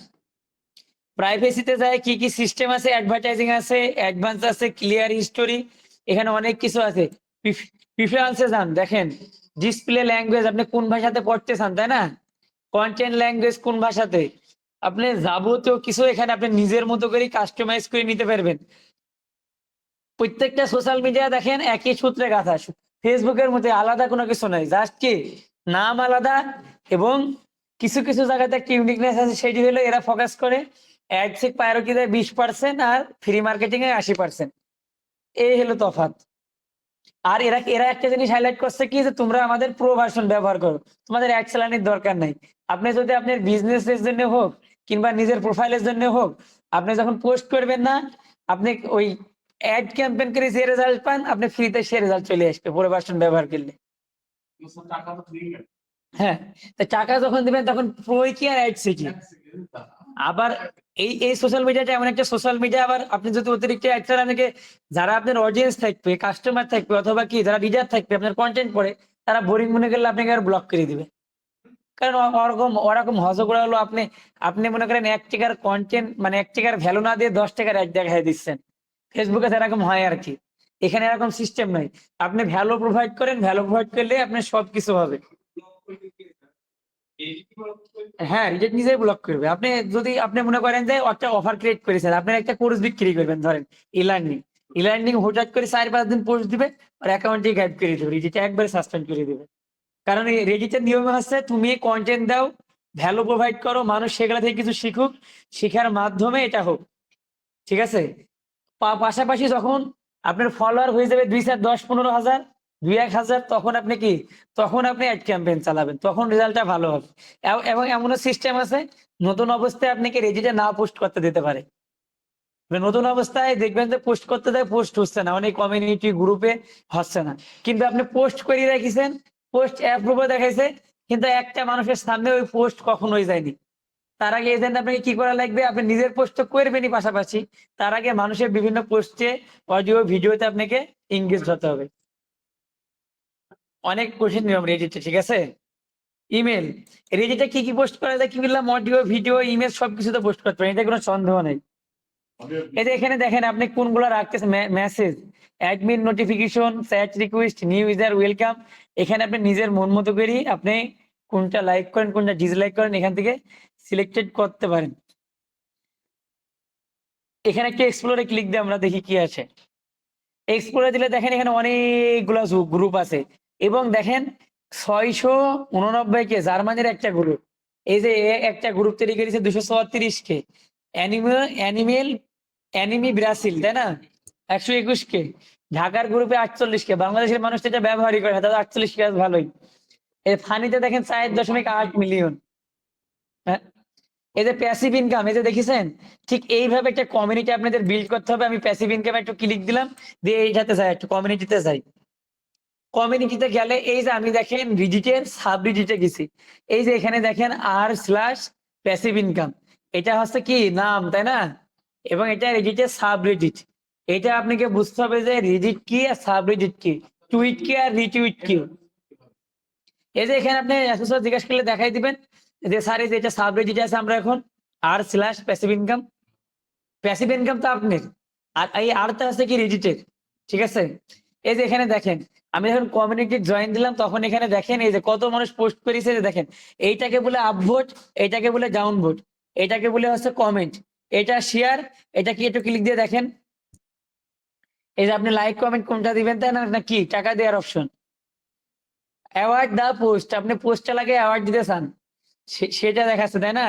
প্রাইভেসিতে যায় কি কি সিস্টেম আছে, অ্যাডভার্টাইজিং আছে, অ্যাডভান্স আছে, ক্লিয়ার হিস্টোরি, এখানে অনেক কিছু আছে। প্রিফারেন্সে যান, দেখেন ডিসপ্লে ল্যাঙ্গুয়েজ, আপনি কোন ভাষাতে পড়তে চান, তাই না? কন্টেন্ট ল্যাঙ্গুয়েজ কোন ভাষাতে, আপনি যাবতীয় কিছু এখানে আপনি নিজের মতো করে কাস্টমাইজ করে নিতে পারবেন। প্রত্যেকটা সোশ্যাল মিডিয়া দেখেন একই সূত্রে গাঁথা, ফেসবুকের মধ্যে আলাদা কোনো কিছু নাই, জাস্ট কি নাম আলাদা এবং কিছু কিছু জায়গাতে একটা ইউনিকনেস আছে, সেটি হলো এরা ফোকাস করে অ্যাডসেক প্রায়োরিটি দেয় 20% আর ফ্রি মার্কেটিং এ 80%, এই হলো তফাৎ। আর এরা এরা একটা জিনিস হাইলাইট করছে কি যে তোমরা আমাদের প্রো ভার্সন ব্যবহার করো, তোমাদের অ্যাড চালানোর দরকার নাই। আপনি যদি আপনার বিজনেসের জন্য হোক কিংবা নিজের প্রোফাইলের জন্য হোক, আপনি যখন পোস্ট করবেন না, আপনি ওই অ্যাড ক্যাম্পেইন করে যে রেজাল্ট পান, আপনি ফ্রিতে সে রেজাল্ট চলে আসবে প্রো ভার্সন ব্যবহার করলে। হ্যাঁ, তা টাকা যখন দিবেন তখন প্রো কি আর অ্যাডস কি। আবার এই সোশ্যাল মিডিয়াটা এমন একটা সোশ্যাল মিডিয়া, আবার আপনি যদি অতিরিক্ত অ্যাড চালান, আপনাকে যারা আপনার অডিয়েন্স থাকবে, কাস্টমার থাকবে, অথবা কি যারা রিডার থাকবে আপনার কন্টেন্ট পড়ে, তারা বোরিং মনে করলে আপনাকে আর ব্লক করে দিবে। কারণ ওরকম হজগড়া হলো, আপনি আপনি মনে করেন 1 টাকার কন্টেন্ট, মানে 1 টাকার ভ্যালু না দিয়ে 10 টাকার অ্যাড দেখাই দিচ্ছেন। ফেসবুকে এরকম হয় আর কি, এখানে এরকম সিস্টেম নাই। আপনি ভ্যালু প্রোভাইড করেন, ভ্যালু প্রোভাইড করলে আপনার সবকিছু হবে। হ্যাঁ, রিজেক্ট নিজেই ব্লক করবে। আপনি যদি আপনি মনে করেন যে একটা অফার ক্রিয়েট করেছেন, আপনার একটা কোর্স বিক্রি করবেন, ধরেন ই লার্নিং হঠাৎ করে 4-5 দিন পোস্ট দিবে আর অ্যাকাউন্টে গায়েব করে দেবে, রিজেক্ট একবারে সাসপেন্ড করে দিবে। কারণ এই রেডিটের নিয়ম হচ্ছে তুমি কন্টেন্ট দাও, ভ্যালু প্রোভাইড করো, মানুষ সেগুলা থেকে কিছু শিখুক, শিখার মাধ্যমে এটা হোক, ঠিক আছে? পাশাপাশি যখন আপনার ফলোয়ার হয়ে যাবে 2, 4, 10, 15 হাজার, 2-1 হাজার, তখন আপনি কি, তখন আপনি অ্যাড ক্যাম্পেইন চালাবেন, তখন রেজাল্টটা ভালো হবে। এবং এমনও সিস্টেম আছে, নতুন অবস্থায় আপনাকে রেডিটে না পোস্ট করতে দিতে পারে। নতুন অবস্থায় দেখবেন যে পোস্ট করতে দেয়, পোস্ট হচ্ছে না, অনেক কমিউনিটি গ্রুপে হচ্ছে না, কিন্তু আপনি পোস্ট করে রেখেছেন, পোস্ট অ্যাপ্রুভও দেখাইছে, কিন্তু একটা মানুষের সামনে ওই পোস্ট কখনোই যায়নি। তার আগে এই জন্য আপনাকে কি করা লাগবে, আপনি নিজের পোস্ট তো করবেনই, পাশাপাশি তার আগে মানুষের বিভিন্ন পোস্টে, অডিও, ভিডিওতে আপনাকে এঙ্গেজ হতে হবে। অনেক কঠিন নিয়ম রেডিটে, ঠিক আছে? ইমেল, রেডিটে কি কি পোস্ট করা যায়, কি বললাম, অডিও, ভিডিও, ইমেজ সবকিছুতে পোস্ট করতে পারেন, এটা কোনো সন্দেহ নেই। এই যে এখানে দেখেন আপনি কোনগুলো রাখতেছেন, message, admin notification, chat request, new user welcome, এখানে আপনি নিজের মন মতো করি আপনি কোনটা লাইক করেন কোনটা ডিসলাইক করেন এখান থেকে সিলেক্টেড করতে পারেন। এখানে একটা এক্সপ্লোরে ক্লিক দিয়ে আমরা দেখি কি আছে। এক্সপ্লোরে দিলে দেখেন এখানে অনেকগুলো গ্রুপ আছে এবং দেখেন 689 কে জার্মানির একটা গ্রুপ, এই যে একটা গ্রুপ তৈরি করেছে 234 কে, অ্যানিমেল অ্যানিমি ব্রাজিল, তাই না, 121 কে, ঢাকার গ্রুপে 48 কে, বাংলাদেশের মানুষ এটা ব্যবহারই করে না, তাদের 48 কে ভালোই। এই ফানিতে দেখেন 4.8 মিলিয়ন। হ্যাঁ, এই যে প্যাসিভ ইনকাম, এই যে দেখেছেন, ঠিক এইভাবে একটা কমিউনিটি আপনাদের বিল্ড করতে হবে। আমি প্যাসিভ ইনকাম একটু ক্লিক দিলাম, দিয়ে এইটাতে যাই, একটু কমিউনিটিতে যাই। কমিউনিটিতে গেলে এই যে আমি দেখেন রিডিটের সাবরিডিটে গেছি, এই যে এখানে দেখেন r/প্যাসিভ ইনকাম, এটা হচ্ছে কি নাম, তাই না? এবং এটা রিডিটের সাবরিডিট। এটা আপনাকে বুঝতে হবে যে রিডিট কি আর সাবরিডিট কি, টুইট কি আর রিটুইট কি। এই যে এখানে আপনি জিজ্ঞেস করলে দেখাই দিবেন যে স্যার এই যে এটা সাবরিডিট আছে, আমরা এখন r/প্যাসিভ ইনকাম, প্যাসিভ ইনকাম তো আপনার, আর এই আরটা আছে কি রিডিটের, ঠিক আছে? এই যে এখানে দেখেন আমি যখন কমিউনিটি জয়েন দিলাম তখন এখানে দেখেন এই যে কত মানুষ পোস্ট করেছে, যে দেখেন এইটাকে বলে আপভোট, এইটাকে বলে ডাউনভোট, এটাকে বলে হচ্ছে কমেন্ট, এটা শেয়ার, এটা কি একটু ক্লিক দিয়ে দেখেন। এই যে আপনি লাইক কমেন্ট কোনটা দিবেন তাই না কি টাকা দেওয়ার অপশন। অ্যাওয়ার্ড দা পোস্ট, আপনি পোস্টটা লাগে অ্যাওয়ার্ড দিতে চান, সেটা দেখাচ্ছে তাই না,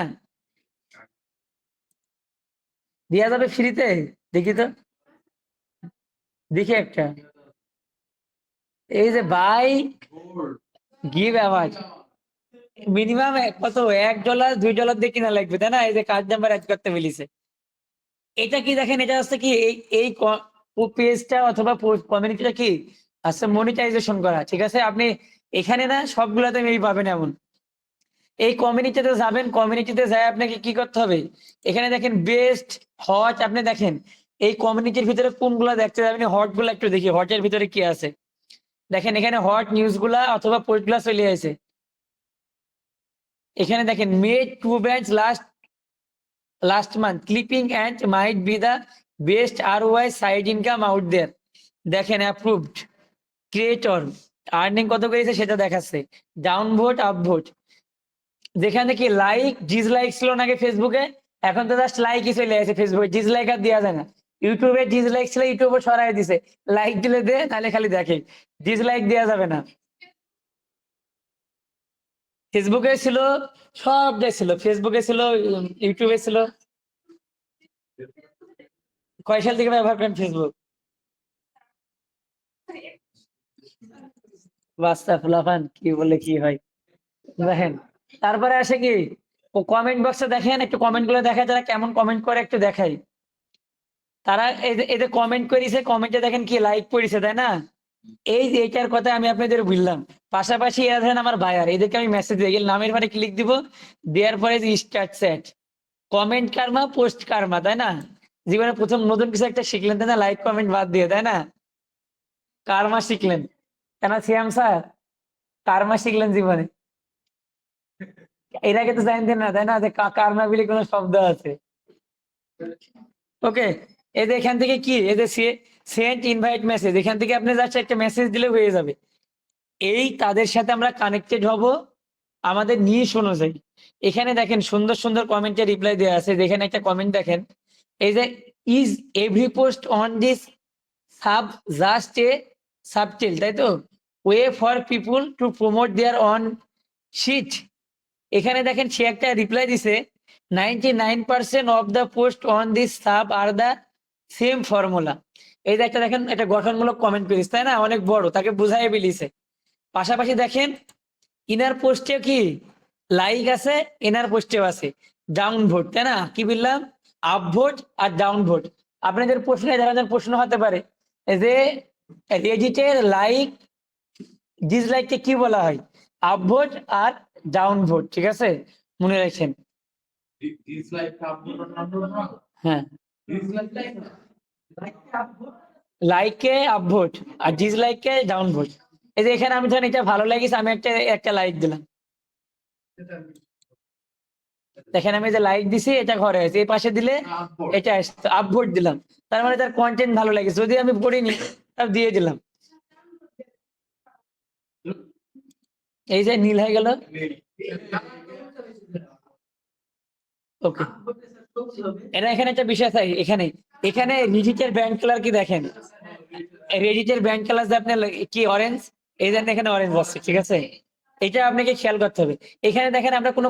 দেওয়া যাবে ফ্রিতে, দেখি তো, দেখি একটা, এই যে বাই গিভ অ্যাওয়ার্ড, মিনিমাম কত $1 $2 দিয়ে কিনা লাগবে তাই না, এই যে কার্ড নাম্বার অ্যাড করতে বলেছে। এটা কি দেখেন, এটা হচ্ছে কি এই পেজটা অথবা কমিউনিটিটা কি আচ্ছা মনিটাইজেশন করা, ঠিক আছে। আপনি এখানে না সবগুলাতে মেবি পাবেন এমন। এই কমিউনিটিতে যাবেন, কমিউনিটিতে যায় আপনাকে কি করতে হবে, এখানে দেখেন বেস্ট হট, আপনি দেখেন এই কমিউনিটির ভিতরে কোনগুলা দেখতে যাবেন, হট গুলা একটু দেখি হটের ভিতরে কি আছে। দেখেন এখানে হট নিউজ গুলা অথবা পোস্ট গুলা চলে আসে। এখানে দেখেন made 2 batch last month clipping and might be the best ROI side income out there. দেখেন approved creator আর্নিং কত করেছে সেটা দেখাচ্ছে, ডাউনভোট আপভোট, যেখানে কি লাইক ডিসলাইক ছিল নাকি ফেসবুকে, এখন তো জাস্ট লাইকই চলে আসে ফেসবুকে, ডিসলাইক আর দেওয়া যায় না। ইউটিউবে ডিসলাইক ছিল, ইউটিউবে সরাই দিছে, লাইক দিলে দে নাহলে খালি দেখে, ডিসলাইক দেওয়া যাবে না। ফেসবুকে ছিল, সব ছিল, ফেসবুকে ছিল, ইউটিউবে ছিল। কয় সাল থেকে ব্যবহার করেন ফেসবুক? বাচ্চা ফুলাফান কি বলে কি হয় দেখেন। তারপরে আসে কি ও কমেন্ট বক্সে দেখেন, একটু কমেন্ট গুলো দেখায়, যারা কেমন কমেন্ট করে একটু দেখাই। তারা এই যে কমেন্ট করেছে, কমেন্টে দেখেন কি লাইক করেছে তাই না, এই যে এটার কথা আমি আপনাদের বললাম। পাশাপাশি এরা ধরেন আমার বায়ার, এদেরকে আমি মেসেজ দিয়ে গেলে নামের পরে ক্লিক দিব, দেওয়ার পরে যে start set comment Karma post Karma তাই না, জীবনে প্রথম নতুন কিছু একটা শিখলেন তাই না, লাইক কমেন্ট বাদ দিয়ে তাই না, কার্মা শিখলেন কেন সিয়াম স্যার, কার্মা শিখলেন জীবনে, এর আগে তো জানতেন না তাই না যে কার্মা বলে কোনো শব্দ আছে। ওকে, এই যে এখান থেকে কি এই যে সেন্ড ইনভাইট মেসেজ, এখান থেকে আপনি জাস্ট একটা মেসেজ দিলে হয়ে যাবে। এই তাদের সাথে আমরা কানেক্টেড হব আমাদের নিশ অনুযায়ী। এখানে দেখেন সুন্দর সুন্দর কমেন্টে রিপ্লাই দেওয়া আছে, যেখানে একটা কমেন্ট দেখেন এই যে is every post on this sub just a subtle, তাই তো, way for people to promote their own shit. এখানে দেখেন সে একটা রিপ্লাই দিছে 99% of the post on this sub are the same formula. এই যে একটা দেখেন একটা গঠনমূলক কমেন্ট করিস তাই না, অনেক বড়, তাকে বুঝাই বিলিছে। পাশাপাশি দেখেন ইনার পোস্টে কি লাইক আছে, এনার পোস্টেও আছে ডাউন ভোট তাই না, কি বললাম আপ ভোট আর ডাউন ভোট। আপনাদের প্রশ্নে যারা প্রশ্ন হতে পারে যে রেডিটের লাইক ডিসলাইককে কি বলা হয়, আপ ভোট আর ডাউন ভোট, ঠিক আছে মনে রাখেন। হ্যাঁ লাইককে আপ ভোট আর ডিসলাইককে ডাউন ভোট। এই যে এখানে আমি ধরেন এটা ভালো লাগিছে, আমি একটা লাইক দিলাম, দেখেন আমি যে লাইক দিছি এটা ঘরে আছে, এই পাশে দিলে এটা আসছে, আপভোট দিলাম, তার মানে তার কন্টেন্ট ভালো লাগছে, যদি আমি পড়িনি তার দিয়ে দিলাম, এই যে নীল হয়ে গেল। ওকে, এটা এখানে একটা বিষয় থাকে, এখানে এখানে রেডিটের ব্যাংক কালার কি দেখেন, রেডিটের ব্যাংক কালার যে আপনার কি অরেঞ্জ, এই জন্য এখানে অরেঞ্জ বসছে, ঠিক আছে, এটা আপনাকে খেয়াল করতে হবে। এখানে দেখেন আমরা কোনো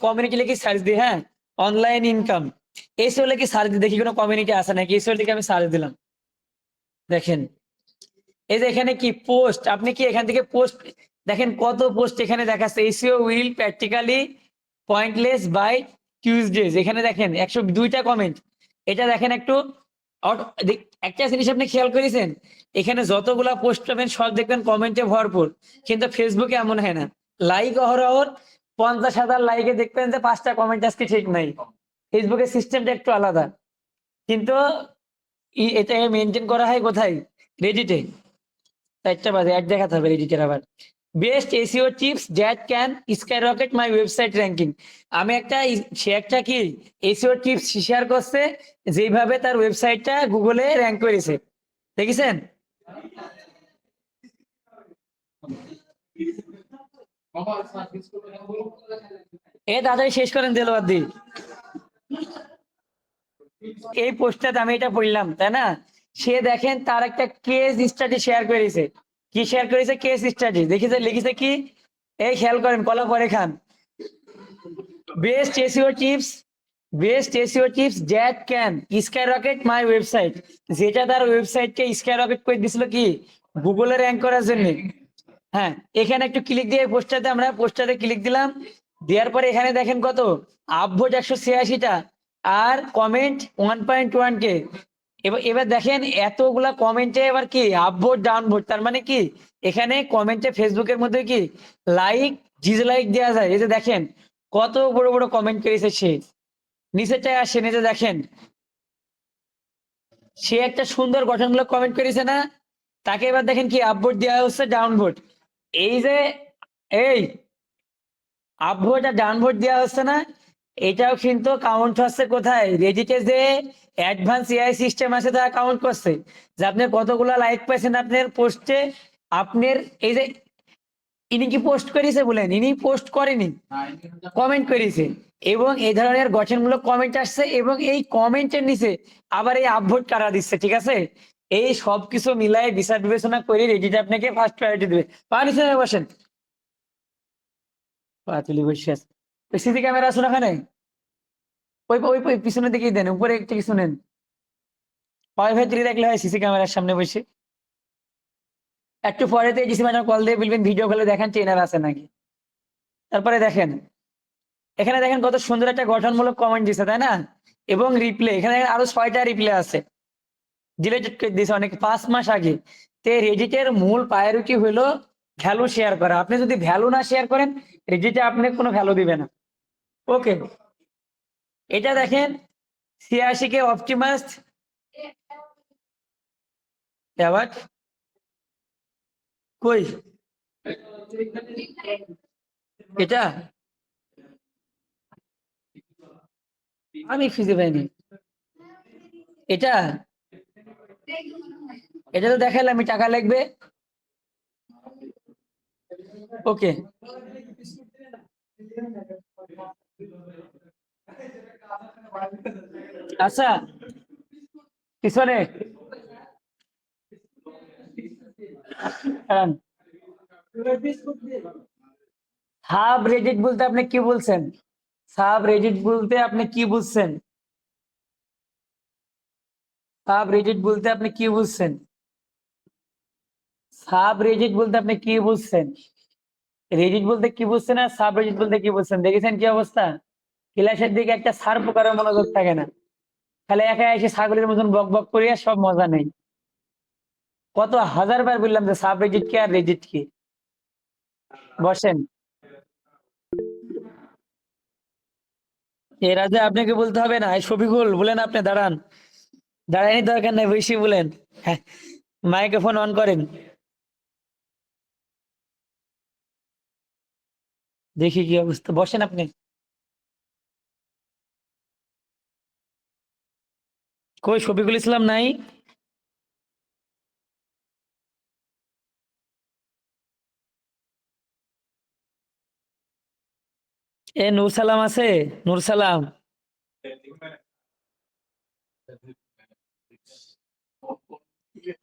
কমিউনিটি লিখে সার্চ দিই, হ্যাঁ অনলাইন ইনকাম, এসে হলে কি সার্চ দিই, দেখি কোনো কমিউনিটি আছে নাকি, এসে হলে আমি সার্চ দিলাম, দেখেন এই যে এখানে কি পোস্ট, আপনি কি এখান থেকে পোস্ট দেখেন কত পোস্ট এখানে দেখাচ্ছে, এসিও will practically pointless by Tuesdays, এখানে দেখেন 102টা কমেন্ট। এটা দেখেন একটু একটা জিনিস আপনি খেয়াল করেছেন, এখানে যতগুলা পোস্ট পাবেন সব দেখবেন কমেন্টে ভরপুর, কিন্তু ফেসবুকে এমন হয় না, লাইক অহরহ 50,000 লাইকে দেখবেন যে 5টা কমেন্ট আজকে ঠিক নাই। ফেসবুকের সিস্টেমটা একটু আলাদা, কিন্তু এটা মেনটেন করা হয় কোথায়, রেডিটে। 4টা বাজে অ্যাড দেখাতে হবে রেডিটের আবার, best SEO tips that can skyrocket my website ranking. আমি সে একটা কি এসইও টিপস শেয়ার করছে যেভাবে তার ওয়েবসাইটটা গুগলে র্যাঙ্ক করেছে, দেখেছেন। তাড়াতাড়ি শেষ করেন দেলোয়ার দি। এই পোস্টটাতে আমি এটা পড়লাম, তাই না? সে দেখেন তার একটা কেস স্টাডি শেয়ার করেছে। কি শেয়ার করেছে? Case study. দেখিছে লিখেছে কি? এই খেয়াল করেন, কলা পরে খান। Best SEO tips that can skyrocket my website. যেটা তার ওয়েবসাইটকে স্কাইরকেট করে দিছিল কি? গুগলে র্যাঙ্ক করার জন্য। হ্যাঁ, এখানে একটু ক্লিক দিয়ে পোস্টারে ক্লিক দিলাম। দেওয়ার পরে এখানে দেখেন কত আপভোট 186টা আর কমেন্ট 1.1K। এবার দেখেন এতগুলা কমেন্টে এবার কি আপভোট ডাউনভোট, তার মানে কি এখানে কমেন্টে ফেসবুকের মধ্যে কি লাইক ডিসলাইক দেওয়া যায়। এই যে দেখেন কত বড় বড় কমেন্ট করেছে সে। নিচেটায় আসে, নিচে দেখেন সে একটা সুন্দর গঠনমূলক কমেন্ট করেছে না? তাকে এবার দেখেন কি আপভোট দেওয়া হচ্ছে ডাউনভোট। এই যে এই আপভোট আর ডাউনভোট দেওয়া হচ্ছে না, এটাও কিন্তু কাউন্ট হচ্ছে কোথায়? রেডিটে যে অ্যাডভান্স এআই সিস্টেম আছে তারা কাউন্ট করছে যে আপনি কতগুলো লাইক পাইছেন আপনার পোস্টে। আপনার এই যে ইনি কি পোস্ট করেছে বলেন? ইনি পোস্ট করেনি, কমেন্ট করেছে। এবং এই ধরনের গঠনমূলক কমেন্ট আসছে এবং এই কমেন্টের নিচে আবার এই আপভোট কারা দিচ্ছে, ঠিক আছে? এই সবকিছু মিলাই বিচার বিবেচনা করে রেডিট আপনাকে ফার্স্ট প্রায়োরিটি দেবে। নিচে বসেন, পাতুলি বসে আছে। ওই সিসি ক্যামেরা আছে না ওখানে? ওই ওই ওই পিছনের দিকেই দেন, উপরে একটা কিছু নেন। ওয়াইফাই 3 রাখলে হয় সিসি ক্যামেরার সামনে বসে। একটু পরে তো এডিসি ম্যাডাম কল দিয়ে বলবেন ভিডিও কলে দেখেন ট্রেনার আছে নাকি। তারপরে দেখেন এখানে দেখেন কত সুন্দর একটা গঠনমূলক কমেন্ট দিছে, তাই না? এবং রিপ্লে, এখানে আরো 6টা রিপ্লে আছে, ডিলেটেড করে দিয়েছে অনেক 5 মাস আগে। তে রেডিটের মূল প্রায়োরিটি হলো ভ্যালু শেয়ার করা। আপনি যদি ভ্যালু না শেয়ার করেন রেডিটে আপনাকে কোনো ভ্যালু দিবে না। ওকে, এটা দেখেন 86K অপটিমাস। আবার কই এটা আমি খুঁজে পাইনি। এটা এটা তো দেখালাম আমি, টাকা লাগবে। ওকে, আচ্ছা পিছনে সাব রেডিট বলতে আপনি কি বলছেন? সাব রেডিট বলতে আপনি কি বুঝছেন? সাব রেডিট বলতে আপনি কি বুঝছেন? সাব রেডিট বলতে আপনি কি বুঝছেন? রেডিট বলতে কি বুঝছেন আর সাব রেডিট বলতে কি বুঝছেন? দেখেছেন কি অবস্থা? ক্লাসের দিকে একটা সার প্রকারের মনোযোগ থাকে না, খালি একা এসে ছাগলের মতন বক বক করিয়া সব মজা নেই। কত হাজার বার বললাম যে সাব রেডিট কি আর রেডিট কি। বসেন, এরা যে আপনাকে বলতে হবে না। এই শফিকুল বলেন, আপনি দাঁড়ান। দাঁড়াইনি দরকার নাই, বেশি বলেন। হ্যাঁ, মাইক্রোফোন অন করেন। দেখি কি অবস্থা। বসেন আপনি। কই শফিকুল ইসলাম নাই? নূর সালাম আছে? নূর সালাম,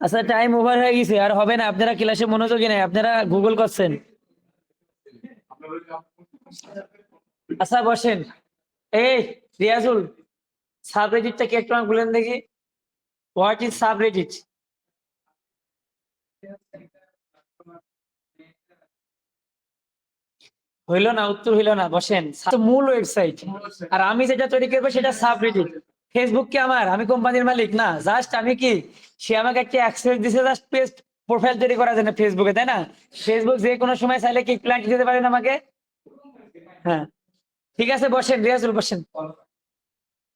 আচ্ছা টাইম ওভার হয়ে গেছে, আর হবে না। আপনারা ক্লাসে মনোযোগী নাই, আপনারা গুগল করছেন। আচ্ছা বসেন। এই রিয়াজুল, সাব রেডিটটা কি একটু আমাকে বলেন দেখি। What is sub Reddit? হইলো না, উত্তর হইলো না। বসেন, মূল ওয়েবসাইট। আর আমি যেটা তৈরি করবো সেটা সাব রেডিট। ফেসবুক কি আমার? আমি কোম্পানির মালিক না। জাস্ট আমি কি, সে আমাকে একটা অ্যাক্সেস দিছে জাস্ট পেজ প্রোফাইল তৈরি করার জন্য ফেসবুকে, তাই না? ফেসবুক যে কোনো সময় চাইলে কি ক্লায়েন্ট দিতে পারেন আমাকে। হ্যাঁ, ঠিক আছে বসেন রিয়াজুল, বসেন।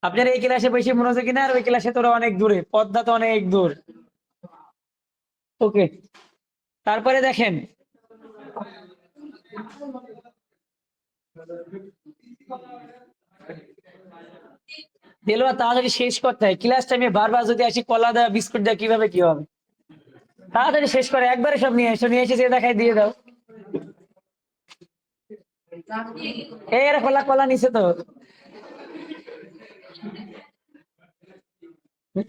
আপনার এই ক্লাসে বেশি মনোযোগী না, আর ওই ক্লাসে তোরা অনেক দূরে, পদ্মা তো অনেক দূর। ওকে, তারপরে দেখেন দেলোয়া তাড়াতাড়ি শেষ করতে হয়। ক্লাস টাইমে বারবার যদি আসি কলা দেওয়া বিস্কুট দেওয়া কিভাবে কি হবে? তাড়াতাড়ি শেষ করে একবারে সব নিয়ে এসো, নিয়ে এসে যে দেখাই দিয়ে দাও। এই এর কলা কলা নিচে তো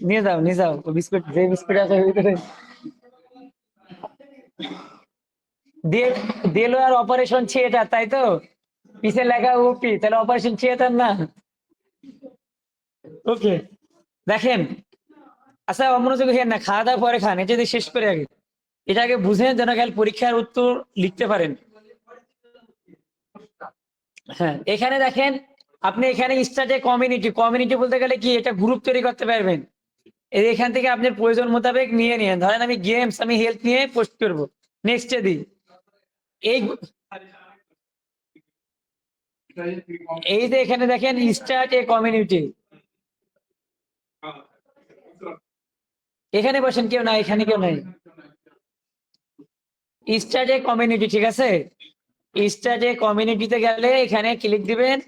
নিয়ে যাও, নিয়ে যাও বিস্কুট, যে বিস্কুট আছে ওর ভিতরে দিয়ে। দেলোয়ার অপারেশন থিয়েটার, তাই তো? পিছে লেখা ওপি, তাহলে অপারেশন থিয়েটার না? ওকে, দেখেন। আচ্ছা অমনোযোগ হয়ে না, খাওয়া দাওয়া পরে খান, এটা যদি শেষ করে আগে, এটা আগে বুঝেন যেন কাল পরীক্ষার উত্তর লিখতে পারেন। হ্যাঁ, এখানে দেখেন, আপনি এখানে স্টার্টে কমিউনিটি, কমিউনিটি বলতে গেলে কি, এটা গ্রুপ তৈরি করতে পারবেন। এখান থেকে আপনার প্রয়োজন মোতাবেক নিয়ে নিন। ধরেন আমি গেমস, আমি হেলথ নিয়ে পোস্ট করবো, নেক্সটে দিই। এই এই যে এখানে দেখেন স্টার্ট এ কমিউনিটি, এখানে বসেন, কেউ নাই এখানে, কেউ নাই। স্টার্ট এ কমিউনিটি, ঠিক আছে? স্টার্ট এ কমিউনিটিতে গেলে এখানে ক্লিক দিবেন।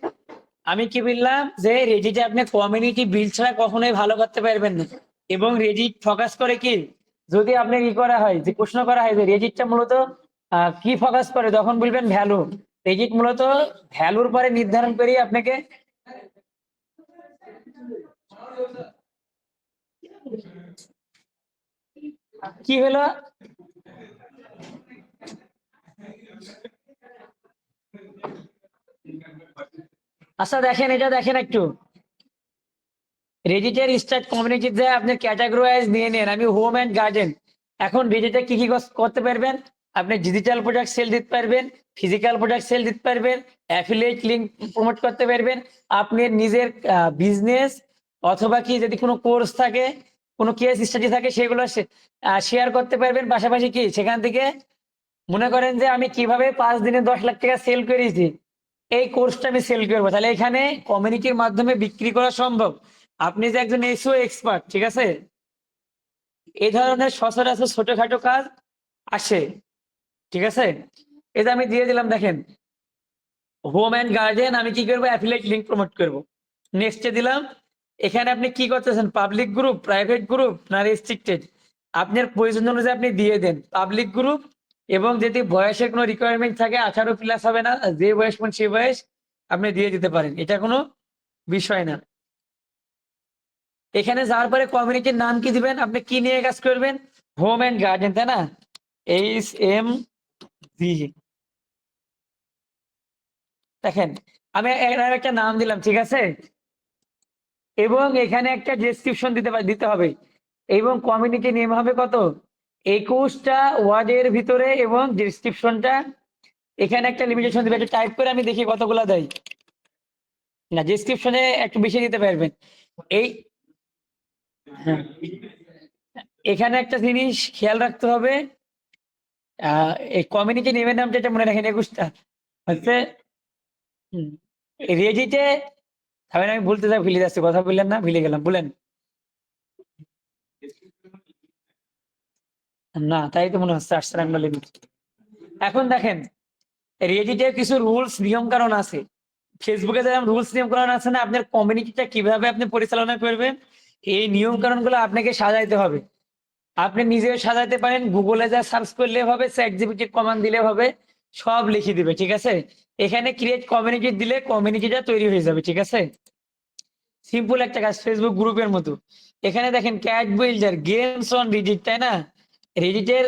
আমি কি বললাম যে রেডিটে আপনি কমিউনিটি বিল ছাড়া কখনোই ভালো করতে পারবেন না। এবং রেডিট ফোকাস করে কি, যদি আপনার ই করা হয়, যে প্রশ্ন করা হয় যে রেডিটটা মূলত কি ফোকাস করে, তখন বলবেন ভ্যালু। রেডিট মূলত ভ্যালুর পরে নির্ধারণ করি আপনাকে। কি হলো? আচ্ছা দেখেন, এটা দেখেন একটু, রেডিটের স্টার্ট কমিউনিটিতে আপনি ক্যাটাগরি ওয়াইজ নিয়ে নেন। আমি হোম এন্ড গার্ডেন। এখন রেডিটে কি কি করতে পারবেন? আপনি ডিজিটাল প্রোডাক্ট সেল দিতে পারবেন, ফিজিক্যাল প্রোডাক্ট সেল দিতে পারবেন, অ্যাফিলিয়েট লিংক প্রমোট করতে পারবেন, আপনি নিজের বিজনেস অথবা কি যদি কোনো কোর্স থাকে, কোনো কেস স্টাডি থাকে, সেগুলো শেয়ার করতে পারবেন। পাশাপাশি কি সেখান থেকে মনে করেন যে আমি কিভাবে 5 দিনে 10 লাখ টাকা সেল করেছি, এই কোর্সটা আমি সেল করবো, তাহলে এখানে কমিউনিটির মাধ্যমে বিক্রি করা সম্ভব। আপনি যে একজন এসইও এক্সপার্ট, ঠিক আছে, এই ধরনের সচরাচর ছোটখাটো কাজ আসে, ঠিক আছে? এটা আমি দিয়ে দিলাম, দেখেন হোম এন্ড গার্ডেন, আমি কি করবো, অ্যাফিলিয়েট লিংক প্রমোট করব। নেক্সটে দিলাম। এখানে আপনি কি করতেছেন, পাবলিক গ্রুপ, প্রাইভেট গ্রুপ না রেস্ট্রিক্টেড, আপনার প্রয়োজন অনুযায়ী আপনি দিয়ে দেন পাবলিক গ্রুপ। এবং যদি বয়সের কোনো রিকোয়ারমেন্ট থাকে, 18 প্লাস হবে না, যে বয়স কোন সে বয়স আপনি দিয়ে দিতে পারেন, এটা কোনো বিষয় না। এখানে যাওয়ার পরে কমিউনিটির নাম কি দিবেন, আপনি কি নিয়ে কাজ করবেন, হোম এন্ড গার্ডেন, তাই না? HMG, দেখেন আমি এর একটা নাম দিলাম, ঠিক আছে? এবং এখানে একটা ডেসক্রিপশন দিতে হবে। এবং কমিউনিটি নেম হবে কত, 21টা ওয়ার্ডের ভিতরে। এবং ডেসক্রিপশনটা এখানে একটা লিমিটেশন দিবে, একটা টাইপ করে আমি দেখি কতগুলা দেয় না। ডেসক্রিপশনে একটু বেশি দিতে পারবেন। এই হ্যাঁ, এখানে একটা জিনিস খেয়াল রাখতে হবে, এই কমিউনিটি নেমের নামটা এটা মনে রাখেন, 21টা হচ্ছে রেডিটে। আমি বলতে যাই ভুলে যাচ্ছি, কথা বললেন না, ভুলে গেলাম, বলেন না, তাই তো মনে হচ্ছে আসছে আমরা লিমিট। এখন দেখেন রেডিটে কিছু রুলস নিয়ম কারণ আছে, ফেসবুকে যেমন রুলস নিয়ম কারণ আছে না, আপনার কমিউনিটিটা কিভাবে আপনি পরিচালনা করবেন, এই নিয়ম কারণ গুলো আপনাকে সাজাইতে হবে। আপনি নিজেও সাজাইতে পারেন, গুগলে যা সার্চ করলে হবে, চ্যাট জিপিটি কমান্ড দিলে হবে, সব লিখে দিবে, ঠিক আছে? এখানে ক্রিয়েট কমিউনিটি দিলে কমিউনিটিটা তৈরি হয়ে যাবে, ঠিক আছে? সিম্পল একটা কাজ, ফেসবুক গ্রুপের মতো। এখানে দেখেন cat builder, games on Reddit, তাই না? রেডিটের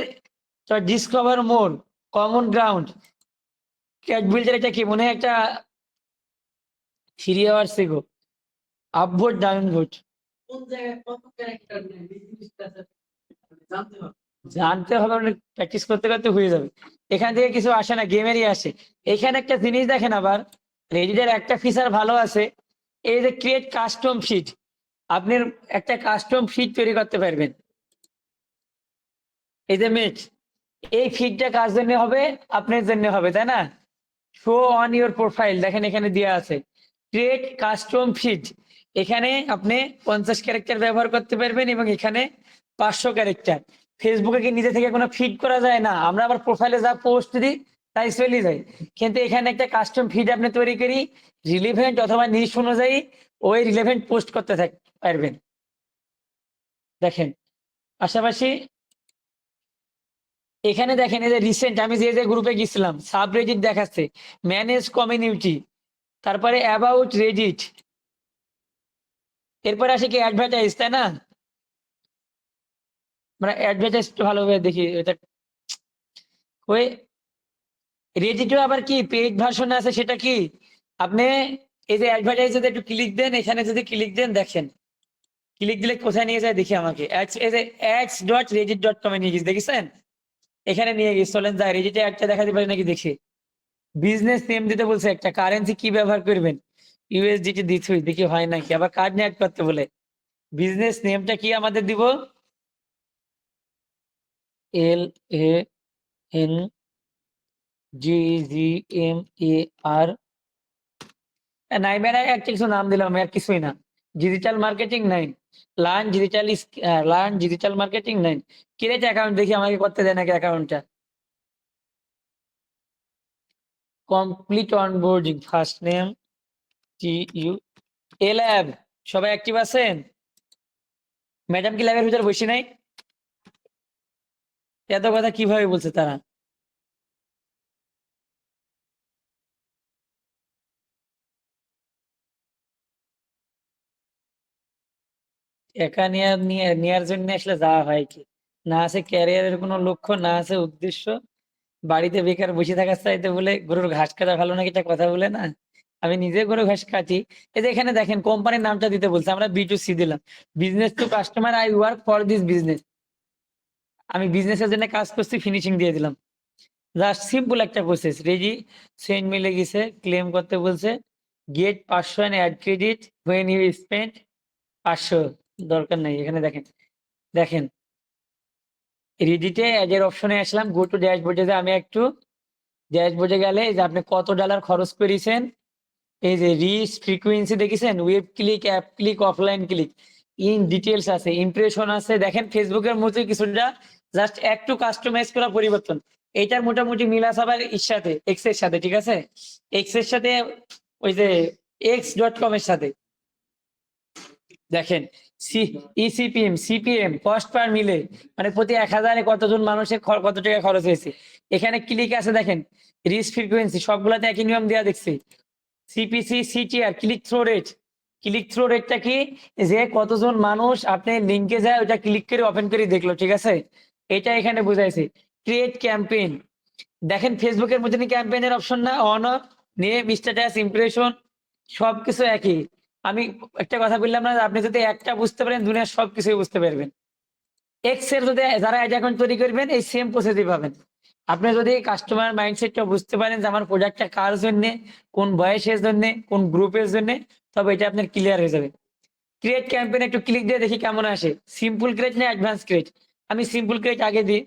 ডিসকভার মোর, কমন গ্রাউন্ড, ক্যাট বিল্ডার, এটা কি মনে হয় একটা 3 আওয়ার্স এগো, আপভোট ডাউনভোট, জানতে হবে, প্র্যাকটিস করতে করতে হয়ে যাবে। এখান থেকে কিছু আসে না, গেমেরই আসে। এখানে একটা জিনিস দেখেন, আবার রেডিটের একটা ফিচার ভালো আছে, এই যে ক্রিয়েট কাস্টম ফিড, আপনি একটা কাস্টম ফিড তৈরি করতে পারবেন। এই যে মেট, এই ফিডটা কার জন্য হবে, আপনার জন্য হবে, তাই না? শো অন ইউর প্রোফাইল, দেখেন এখানে দেওয়া আছে ক্রিয়েট কাস্টম ফিড। এখানে আপনি 50 ক্যারেক্টার ব্যবহার করতে পারবেন এবং এখানে 500 ক্যারেক্টার। ফেসবুকে কি নিজে থেকে কোনো ফিড করা যায় না, আমরা আবার প্রোফাইলে যা পোস্ট দিই তাই চলে যায়। কিন্তু এখানে একটা কাস্টম ফিড আপনি তৈরি করি, রিলেভেন্ট অথবা নিশ অনুযায়ী ওই রিলেভেন্ট পোস্ট করতে পারবেন। দেখেন পাশাপাশি এখানে দেখেন এই যে রিসেন্ট আমি যে গ্রুপে গেছিলাম সাবরেডিট দেখাচ্ছে, ম্যানেজ কমিউনিটি, তারপরে অ্যাবাউট রেডিট, এরপরে আসে কি অ্যাডভার্টাইজ, তাই না? মানে অ্যাডভার্টাইজ ভালোভাবে দেখি এটা ওই রেডিটও আবার কি পেইড ভার্সন আছে, সেটা কি আপনি এই যে অ্যাডভার্টাইজ যদি একটু ক্লিক দেন, এখানে যদি ক্লিক দেন দেখেন, ক্লিক দিলে কোথায় নিয়ে যায় দেখি আমাকে, এই যে ads.reddit.com এ নিয়ে গেছে, দেখেছেন? এখানে নিয়ে গেছে, চলেন যাই রেডিটে একটা দেখাতে পারি নাকি দেখি। বিজনেস নেম দিতে বলছে, একটা কারেন্সি কি ব্যবহার করবেন, ইউএসডিটি দিচ্ছি, দেখি হয় নাকি, আবার কার্ড নিয়ে অ্যাড করতে বলে। বিজনেস নেমটা কি আমাদের দিব, LANGGMAR, নাইমের একটা কিছু নাম দিলাম, আর কিছুই না। Digital marketing 9, learn digital marketing 9। Create account দেখি আমাকে করতে দেয় নাকি অ্যাকাউন্টটা। Complete onboarding, first name TU, lab, সবাই অ্যাক্টিভ আছেন? ম্যাডাম কি ল্যাবের ভিতরে বসে নাই? এত কথা কিভাবে বলছে তারা? একা নেওয়ার জন্য আসলে যাওয়া হয় কি, না আছে ক্যারিয়ারের কোনো লক্ষ্য, না আছে উদ্দেশ্য, বাড়িতে বেকার বসে থাকার চাইতে বলে গরুর ঘাস কাটা ভালো নাকি, একটা কথা বলে না? আমি নিজে গরু ঘাস কাটি। এই যে এখানে দেখেন কোম্পানির নামটা দিতে বলছে, আমরা B2C দিলাম, business to customer, I work for this business. আমি বিজনেসের জন্য কাজ করছি, ফিনিশিং দিয়ে দিলাম। জাস্ট সিম্পল একটা প্রসেস। রেডি, সেন্ড মিলে গেছে, ক্লেম করতে বলছে, get 500 and add credit when you spend 500, দরকার নাই। এখানে দেখেন দেখেন রেডিটে অ্যাডের অপশনে আসলাম, গো টু ড্যাশবোর্ডে, আমি একটু ড্যাশবোর্ডে গেলে এই যে আপনি কত ডলার খরচ করেছেন, এই যে রিচ ফ্রিকুয়েন্সি দেখেছেন, web click, app click, offline click, in details আছে, ইমপ্রেশন আছে। দেখেন ফেসবুকের মতো কিছুটা জাস্ট একটু কাস্টমাইজ করা পরিবর্তন। এইটার মোটামুটি মিল আছে আবার এর সাথে, এক্স এর সাথে, ঠিক আছে? এক্স এর সাথে ওই যে x.com এর সাথে দেখেন, সিপিএম কস্ট পার মিলে, মানে প্রতি 1000-এ কতজন মানুষের কত টাকা খরচ হয়েছে। এখানে ক্লিক আছে দেখেন, রিচ ফ্রিকুয়েন্সি সবগুলাতে একই নিয়ম দেওয়া দেখছি। সিপিসি, সিটিআর, ক্লিক থ্রু রেটটা কি, যে কতজন মানুষ আপনি লিঙ্কে যায় ওটা ক্লিক করে ওপেন করে দেখলো, ঠিক আছে? এটা এখানে বুঝাইছে। ক্রিয়েট ক্যাম্পেইন, দেখেন ফেসবুকের মধ্যে ক্যাম্পেইনের অপশন না, on of, name, status, impression, সবকিছু একই। আমি একটা কথা বললাম না, আপনি যদি একটা বুঝতে পারেন দুনিয়ার সবকিছুই বুঝতে পারবেন। এক্স এর যদি যারা অ্যাড অ্যাকাউন্ট তৈরি করবেন এই সেম প্রসেসই পাবেন। আপনি যদি কাস্টমার মাইন্ডসেটটা বুঝতে পারেন যে আমার প্রোডাক্টটা কার জন্য, কোন বয়সের জন্য, কোন গ্রুপের জন্য, তবে এটা আপনার ক্লিয়ার হয়ে যাবে। ক্রিয়েট ক্যাম্পেইন একটু ক্লিক দিয়ে দেখি কেমন আসে, সিম্পল ক্রিয়েট না অ্যাডভান্স ক্রিয়েট? আমি সিম্পল ক্রিয়েট আগে দিই।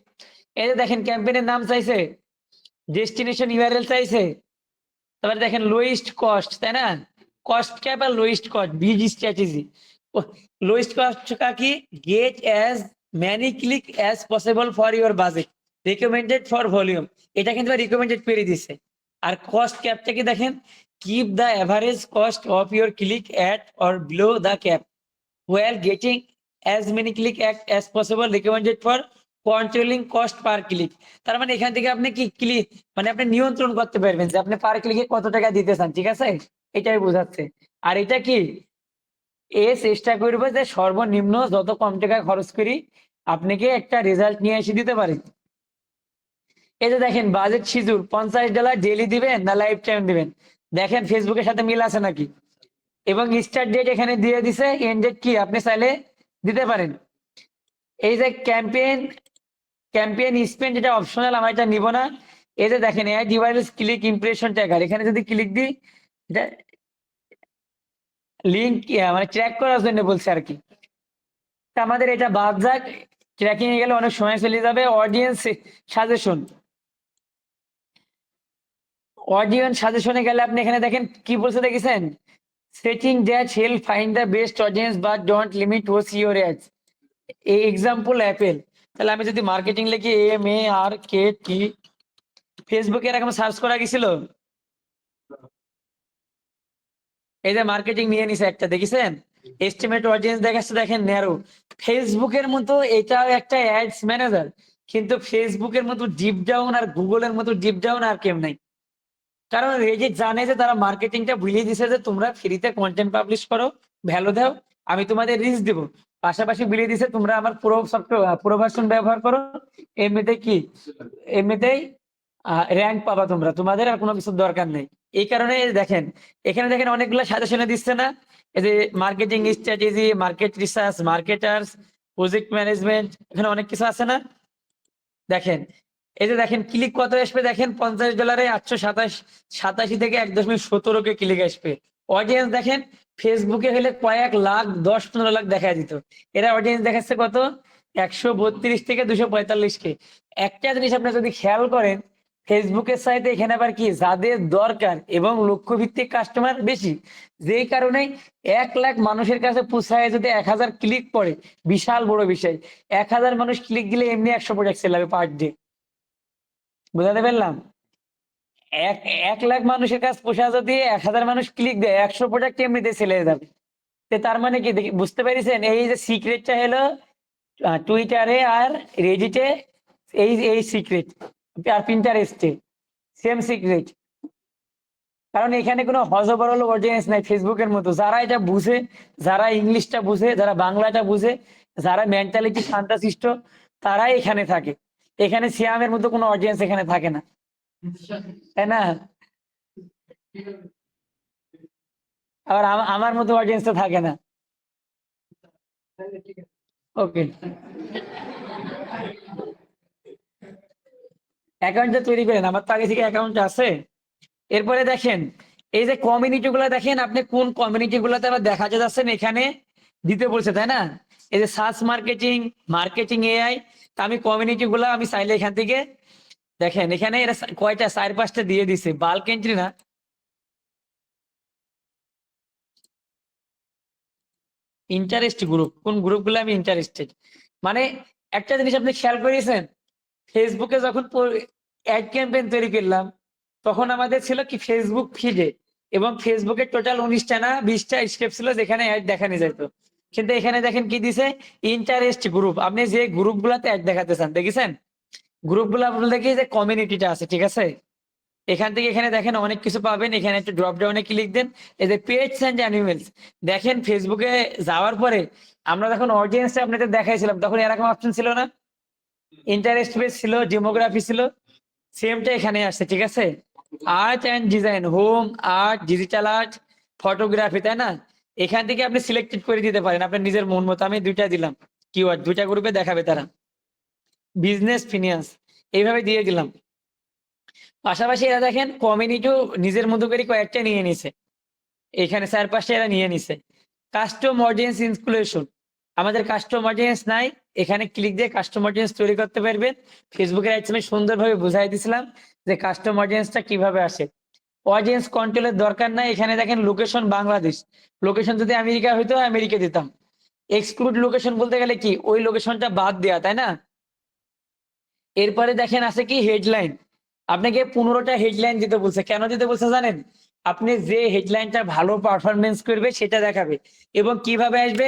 এই যে দেখেন ক্যাম্পেইনের নাম চাইছে, ডেস্টিনেশন ইউআরএল চাইছে, তারপরে দেখেন লোয়েস্ট কস্ট, তাই না? কস্ট ক্যাপ আর lowest cost, big strategy. Lowest cost কি, get as many click as possible for your budget, recommended for volume, এটা কিন্তু রিকমেন্ডেড করে দিছে। আর কস্ট ক্যাপটা কি দেখেন, keep the average cost of your click at or below the cap while getting as many click as possible, recommended for controlling cost per click। তার মানে এখান থেকে আপনি কি ক্লিক, মানে আপনি নিয়ন্ত্রণ করতে পারবেন যে আপনি পার ক্লিকে কত টাকা দিতে চান, ঠিক আছে? এটাই বোঝাচ্ছে। আর এটা কি, চেষ্টা করবে যে সর্বনিম্ন যত কম টাকা খরচ করি আপনাকে একটা রেজাল্ট নিয়ে এসে দিতে পারে। এই যে দেখেন বাজেট শিডিউল, $50 ডেইলি দিবেন না লাইফ টাইম দিবেন, দেখেন ফেসবুকের সাথে মিল আছে নাকি। এবং স্টার্ট ডেট এখানে দিয়ে দিছে, এন্ড ডেট কি আপনি চাইলে দিতে পারেন। এই যে ক্যাম্পেইন স্পেন্ড, যেটা অপশনাল, আমার এটা নিব না। এই যে দেখেন ad device click impression tracker, এখানে যদি ক্লিক দিই, এটা লিঙ্ক মানে ট্র্যাক করার জন্য বলছে আর কি। তা আমাদের এটা বাদ যাক, ট্র্যাকিং এ গেলে অনেক সময় চলে যাবে। সাজেশন অডিয়েন্স সাজেশনে গেলে আপনি এখানে দেখেন কি বলছে দেখেছেন, setting that help find the best audience but don't limit hose your ads, এই এক্সাম্পল অ্যাপেল। তাহলে আমি যদি মার্কেটিং লিখি MARKT, ফেসবুকে এরকম সার্চ করা গেছিল, এই যে মার্কেটিং নিয়ে নিছে একটা, দেখেছেন? এস্টিমেট অডিয়েন্স দেখাচ্ছে, দেখেন ন্যারো। ফেসবুকের মতো এটাও একটা অ্যাডস ম্যানেজার, কিন্তু ফেসবুকের মতো ডিপ ডাউন আর গুগলের মতো ডিপ ডাউন আর কেউ নাই। কারণ রেডিট জানে যে তারা মার্কেটিংটা বুঝিয়ে দিছে যে তোমরা ফ্রিতে কন্টেন্ট পাবলিশ করো, ভ্যালু দাও, আমি তোমাদের রিচ দেবো। পাশাপাশি বুঝিয়ে দিছে তোমরা আমার পুরো সফটওয়্যার পুরো ভার্সন ব্যবহার করো, এমনিতে কি এমনিতেই র্যাঙ্ক পাবা তোমরা, তোমাদের আর কোনো কিছুর দরকার নেই। এই কারণে দেখেন এখানে দেখেন অনেকগুলো সাজেশনে দিচ্ছে না, এই যে marketing strategy, market research, marketers, project management, এখানে অনেক কিছু আছে না। দেখেন এই যে দেখেন ক্লিক কত আসবে, দেখেন $50 887 থেকে 1.17 ক্লিক আসবে। অডিয়েন্স দেখেন ফেসবুকে হলে কয়েক লাখ 10-15 লাখ দেখা দিত, এরা অডিয়েন্স দেখাচ্ছে কত 132 থেকে 245 একটা জিনিস আপনি যদি খেয়াল করেন ফেসবুকের সাইটে এখানে আবার কি যাদের দরকার এবং লক্ষ্য ভিত্তিক কাস্টমার বেশি, যেই কারণে 1 লাখ মানুষের কাছে পৌঁছায় যদি 1000 ক্লিক পড়ে, বিশাল বড় বিষয়। 1000 মানুষ ক্লিক দিলে এমনি 100 প্রোডাক্ট সেল হবে পার ডে। বুঝাতে পারলাম? এক লাখ মানুষের কাছে পৌঁছা যদি 1000 মানুষ ক্লিক দেয়, 100 প্রোডাক্ট এমনিতে সেল হয়ে যাবে। তার মানে কি বুঝতে পেরেছেন? এই যে সিক্রেটটা হলো টুইটারে আর রেডিটে এই সিক্রেট, আর পিন্টারেস্টে সেম সিক্রেট। কারণ এখানে কোনো হজবরল অডিয়েন্স নাই ফেসবুকের মতো। যারা এটা বুঝে, যারা ইংলিশটা বুঝে, যারা বাংলাটা বুঝে, যারা মেন্টালিটি শান্তশিষ্ট, তারাই এখানে থাকে। এখানে সিয়ামের মতো কোনো অডিয়েন্স এখানে থাকে না, তাই না? আবার আমার মতো অডিয়েন্স তো থাকে না। ওকে, অ্যাকাউন্টটা তৈরি করেন, আমার তো আগে থেকে অ্যাকাউন্ট আছে। এরপরে দেখেন এই যে কমিউনিটি গুলো দেখেন, আপনি কোন কমিউনিটি গুলোতে আবার দেখা যাচ্ছেন এখানে দিতে বলছে, তাই না? এই যে সার্চ মার্কেটিং, মার্কেটিং এআই, তা আমি কমিউনিটি গুলো আমি চাইলে এখান থেকে দেখেন এখানে এরা কয়টা 4-5টা দিয়ে দিছে, বাল্ক এন্ট্রি না, ইন্টারেস্ট গ্রুপ, কোন গ্রুপ গুলো আমি ইন্টারেস্টেড। মানে একটা জিনিস আপনি খেয়াল করেছেন, ফেসবুকে যখন অ্যাড ক্যাম্পেইন তৈরি করলাম তখন আমাদের ছিল কি ফেসবুক ফিডে, এবং ফেসবুকের টোটাল 19টা না 20টা স্টেপ ছিল যেখানে অ্যাড দেখানো যেত। কিন্তু এখানে দেখেন কি দিছে, ইন্টারেস্ট গ্রুপ। আপনি যে গ্রুপ গুলাতে অ্যাড দেখাতে চান, দেখেছেন গ্রুপ গুলা বলতে কি যে কমিউনিটিটা আছে, ঠিক আছে? এখান থেকে এখানে দেখেন অনেক কিছু পাবেন, এখানে একটু ড্রপ ডাউনে ক্লিক দেন, এই যে পেটস এন্ড অ্যানিমেলস। দেখেন ফেসবুকে যাওয়ার পরে আমরা যখন অডিয়েন্সটা আপনাদের দেখাইছিলাম তখন এরকম অপশন ছিল না, ইন্টারেস্ট বেস ছিল, ডেমোগ্রাফি ছিল, সেমটা এখানে আসছে, ঠিক আছে? Art and design, home, art, digital art, photography, তাই না? এখান থেকে আপনি সিলেক্টেড করে দিতে পারেন আপনার নিজের মন মতো। আমি 2টা দিলাম কিওয়ার্ড, 2টা গ্রুপে দেখাবে তারা, বিজনেস, ফিনান্স, এইভাবে দিয়ে দিলাম। পাশাপাশি এরা দেখেন কমিউনিটিও নিজের মতো করে কয়েকটা নিয়ে নিছে, এখানে 4-5টা এরা নিয়ে নিছে। কাস্টম অডিয়েন্স ইনক্লুশন, আমাদের কাস্টম অডিয়েন্স নাই, এখানে ক্লিক দিয়ে কাস্টম অডিয়েন্স তৈরি করতে পারবেন। ফেসবুকের একসময় সুন্দরভাবে বুঝাই দিছিলাম যে কাস্টম অডিয়েন্সটা কিভাবে আসে। অডিয়েন্স কন্ট্রোলের দরকার নাই, এখানে দেখেন লোকেশন বাংলাদেশ, লোকেশন যদি আমেরিকা হইতো আমেরিকা দিতাম। এক্সক্লুড লোকেশন বলতে গেলে কি ওই লোকেশনটা বাদ দেয়া, তাই না? এরপরে দেখেন আছে কি হেডলাইন, আপনাকে 15টা হেডলাইন দিতে বলছে। কেন দিতে বলছে জানেন? আপনি যে হেডলাইনটা ভালো পারফরমেন্স করবে সেটা দেখাবে। এবং কিভাবে আসবে,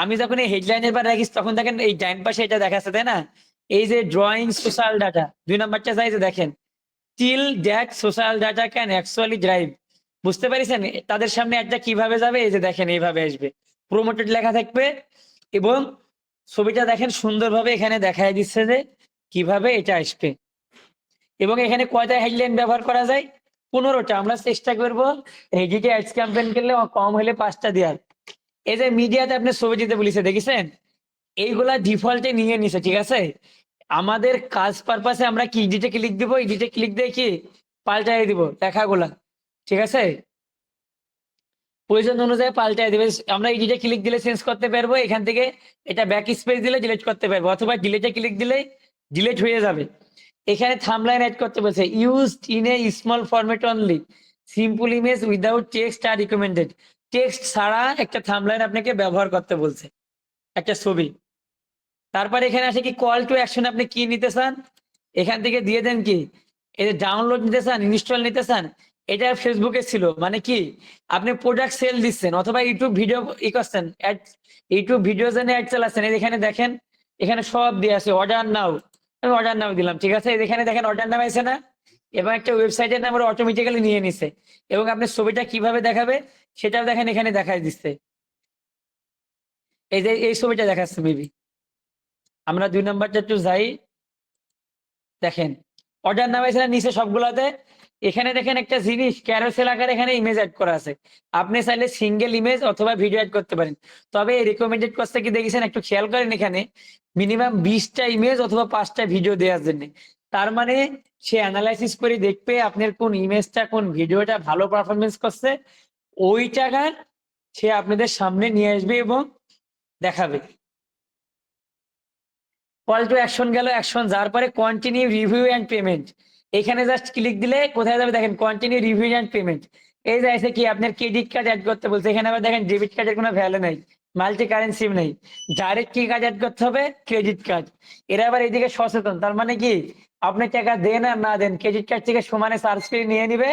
আমি যখন এই হেডলাইনের বার রাখিস তখন দেখেন এই ডাইন পাশে এটা দেখাচ্ছে, তাই না? এই যে ড্রয়িং সোশ্যাল ডাটা, 2 নাম্বারটা চাইছে দেখেন, till that social data can actually drive. বুঝতে পারিছেন তাদের সামনে একটা কিভাবে যাবে? এই যে দেখেন এইভাবে আসবে, প্রমোটেড লেখা থাকবে, এবং ছবিটা দেখেন সুন্দরভাবে এখানে দেখায় দিচ্ছে যে কিভাবে এটা আসবে। এবং এখানে কয়টা হেডলাইন ব্যবহার করা যায়? 15টা। আমরা চেষ্টা করবো রেডিটে অ্যাডস ক্যাম্পেইন করলে কম হলে 5টা দেওয়ার। এই যে মিডিয়াতে আপনি ছবি দিতে বলেছে, দেখেছেন এইগুলা ডিফল্টে নিয়ে নিছে, ঠিক আছে? আমাদের কাজ পারপাসে আমরা কি এডিটে ক্লিক দিব, এডিটে ক্লিক দিয়ে কি পাল্টাই দিব লেখাগুলা, ঠিক আছে? প্রয়োজন অনুযায়ী পাল্টাই দিবে। আমরা এডিটে ক্লিক দিলে চেঞ্জ করতে পারবো, এখান থেকে এটা ব্যাক স্পেস দিলে ডিলিট করতে পারবো, অথবা ডিলিটে ক্লিক দিলে ডিলিট হয়ে যাবে। এখানে থাম্বলাইন অ্যাড করতে বলছে, used in a small format only, simple image without text are recommended. Text ছাড়া একটা থাম্বলাইন আপনাকে ব্যবহার করতে বলছে, একটা ছবি। তারপর এখানে আসে কি কল টু অ্যাকশন, আপনি কি নিতে চান এখান থেকে দিয়ে দেন, কি এই যে ডাউনলোড নিতে চান, ইনস্টল নিতে চান। এটা ফেসবুকে ছিল, মানে কি আপনি প্রোডাক্ট সেল দিচ্ছেন অথবা ইউটিউব ভিডিও ই করছেন, ইউটিউব ভিডিও জেনে অ্যাড চালাচ্ছেন, এখানে দেখেন এখানে সব দিয়ে আছে, অর্ডার নাও, আমি অর্ডার নাম দিলাম, ঠিক আছে। এখানে দেখেন অর্ডার নাম আছে না, এবং একটা ওয়েবসাইটের নাম অটোমেটিক্যালি নিয়ে নিছে, এবং আপনি ছবিটা কিভাবে দেখাবে সেটাও দেখেন এখানে দেখাই দিচ্ছে। এই যে এই ছবিটা দেখাচ্ছে মেবি, আমরা 2 নাম্বারটা একটু যাই, দেখেন অর্ডার নাম আছে না নিচে সবগুলাতে। এখানে দেখেন একটা জিনিস ক্যারোসেল আকারে এখানে ইমেজ অ্যাড করা আছে। আপনি চাইলে সিঙ্গেল ইমেজ অথবা ভিডিও অ্যাড করতে পারেন। তবে রিকমেন্ডেড করতে কি দেখেছেন, একটু খেয়াল করেন, এখানে মিনিমাম 20টা ইমেজ অথবা 5টা ভিডিও দেওয়ার জন্য। তার মানে সে অ্যানালাইসিস করে দেখবে আপনার কোন ইমেজটা কোন ভিডিওটা ভালো পারফরমেন্স করছে, ওই টাকা সে আপনাদের সামনে নিয়ে আসবে এবং দেখাবে। কল টু অ্যাকশন গেল, অ্যাকশন যাওয়ার পরে কন্টিনিউ রিভিউ অ্যান্ড পেমেন্ট, এখানে জাস্ট ক্লিক দিলে কোথায় যাবে দেখেন, কন্টিনিউ রিভিউ অ্যান্ড পেমেন্ট। এই যে আছে কি আপনার ক্রেডিট কার্ড অ্যাড করতে বলছে, এখানে আবার দেখেন ডেবিট কার্ডের কোনো ভ্যালু নাই, মাল্টি কারেন্সি নেই, ডাইরেক্ট কি কার্ড অ্যাড করতে হবে, ক্রেডিট কার্ড। এরা আবার এইদিকে সচেতন, তার মানে কি আপনি টাকা দেন আর না দেন ক্রেডিট কার্ড থেকে সমানে চার্জ করে নিয়ে নিবে,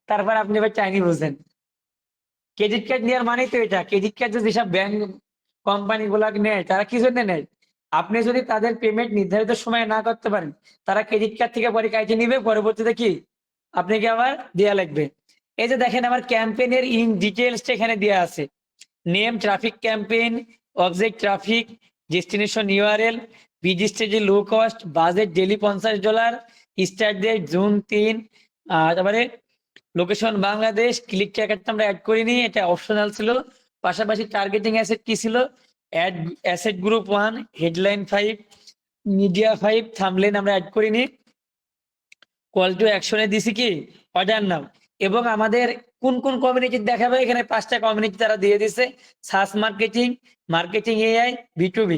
তারপর আপনি এবার চাইনি বুঝেন। ক্রেডিট কার্ড নেওয়ার মানেই তো এটা। ক্রেডিট কার্ড যেসব ব্যাংক কোম্পানি গুলা নেয় তারা কি জন্য নেয়, আপনি যদি তাদের পেমেন্ট নির্ধারিত সময়ে না করতে পারেন, তারা ক্রেডিট কার্ড থেকে পরে কাইটে নিবে, পরবর্তীতে কি আপনাকে আবার দেয়া লাগবে। এই যে দেখেন আমার ক্যাম্পেইনের ইন ডিটেলসটা এখানে দেওয়া আছে, name, traffic campaign, object traffic, destination URL, বিজি স্টেজে low cost, budget daily $50, start date June 3, তারপরে লোকেশন বাংলাদেশ, ক্লিক ট্র্যাকারটা আমরা অ্যাড করিনি, এটা অপশনাল ছিল। পাশাপাশি টার্গেটিং অ্যাসেট কি ছিল, ad asset group 1, headline 5, media 5, thumbnail আমরা অ্যাড করিনি। কল টু অ্যাকশনে দিছি কি অর্ডার নাও, এবং আমাদের কোন কোন কমিউনিটি দেখাবে এখানে 5টা কমিউনিটি তারা দিয়ে দিছে, search marketing, marketing AI, B2B।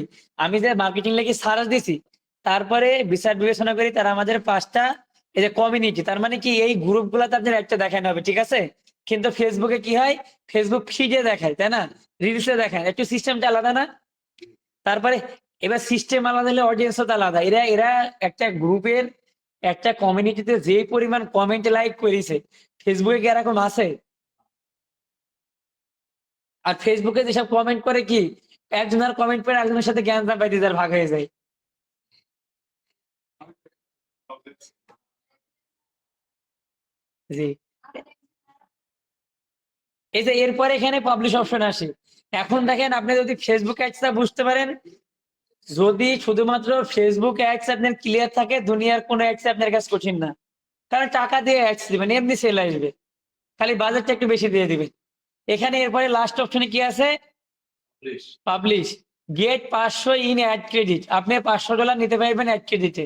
আমি যে মার্কেটিং লেগে সার্চ দিছি, তারপরে বিচার বিবেচনা করি তারা আমাদের 5টা এই যে কমিউনিটি, তার মানে কি এই গ্রুপগুলোতে আপনার একটা দেখানো হবে, ঠিক আছে। কিন্তু ফেসবুকে কি হয়, ফেসবুক ফিডে দেখায়, তাই না, রিলসে দেখায়, একটু সিস্টেমটা আলাদা না। তারপরে এবার সিস্টেম আলাদা হলে অডিয়েন্সও তো আলাদা। এরা এরা একটা গ্রুপের একটা কমিউনিটিতে যে পরিমাণ কমেন্ট লাইক করেছে, ফেসবুকে কি এরকম আছে? আর ফেসবুকে যেসব কমেন্ট করে কি একজনের কমেন্ট করে একজনের সাথে জ্ঞান পাইতে যার ভাগ হয়ে যায়। জি, এই যে এরপরে এখানে পাবলিশ অপশন আসে। এখন দেখেন আপনি যদি ফেসবুক অ্যাডসটা বুঝতে পারেন, যদি শুধুমাত্র ফেসবুক অ্যাডস আপনার ক্লিয়ার থাকে, দুনিয়ার কোনো অ্যাডস আপনার কাছে কঠিন না, কারণ টাকা দিয়ে অ্যাডস দিবেন এমনি সেল আসবে, খালি বাজেটটা একটু বেশি দিয়ে দিবেন। এখানে এরপরে লাস্ট অপশনে কি আছে, publish, get 500 in ad credit, আপনি $500 নিতে পারবেন অ্যাড ক্রেডিটে।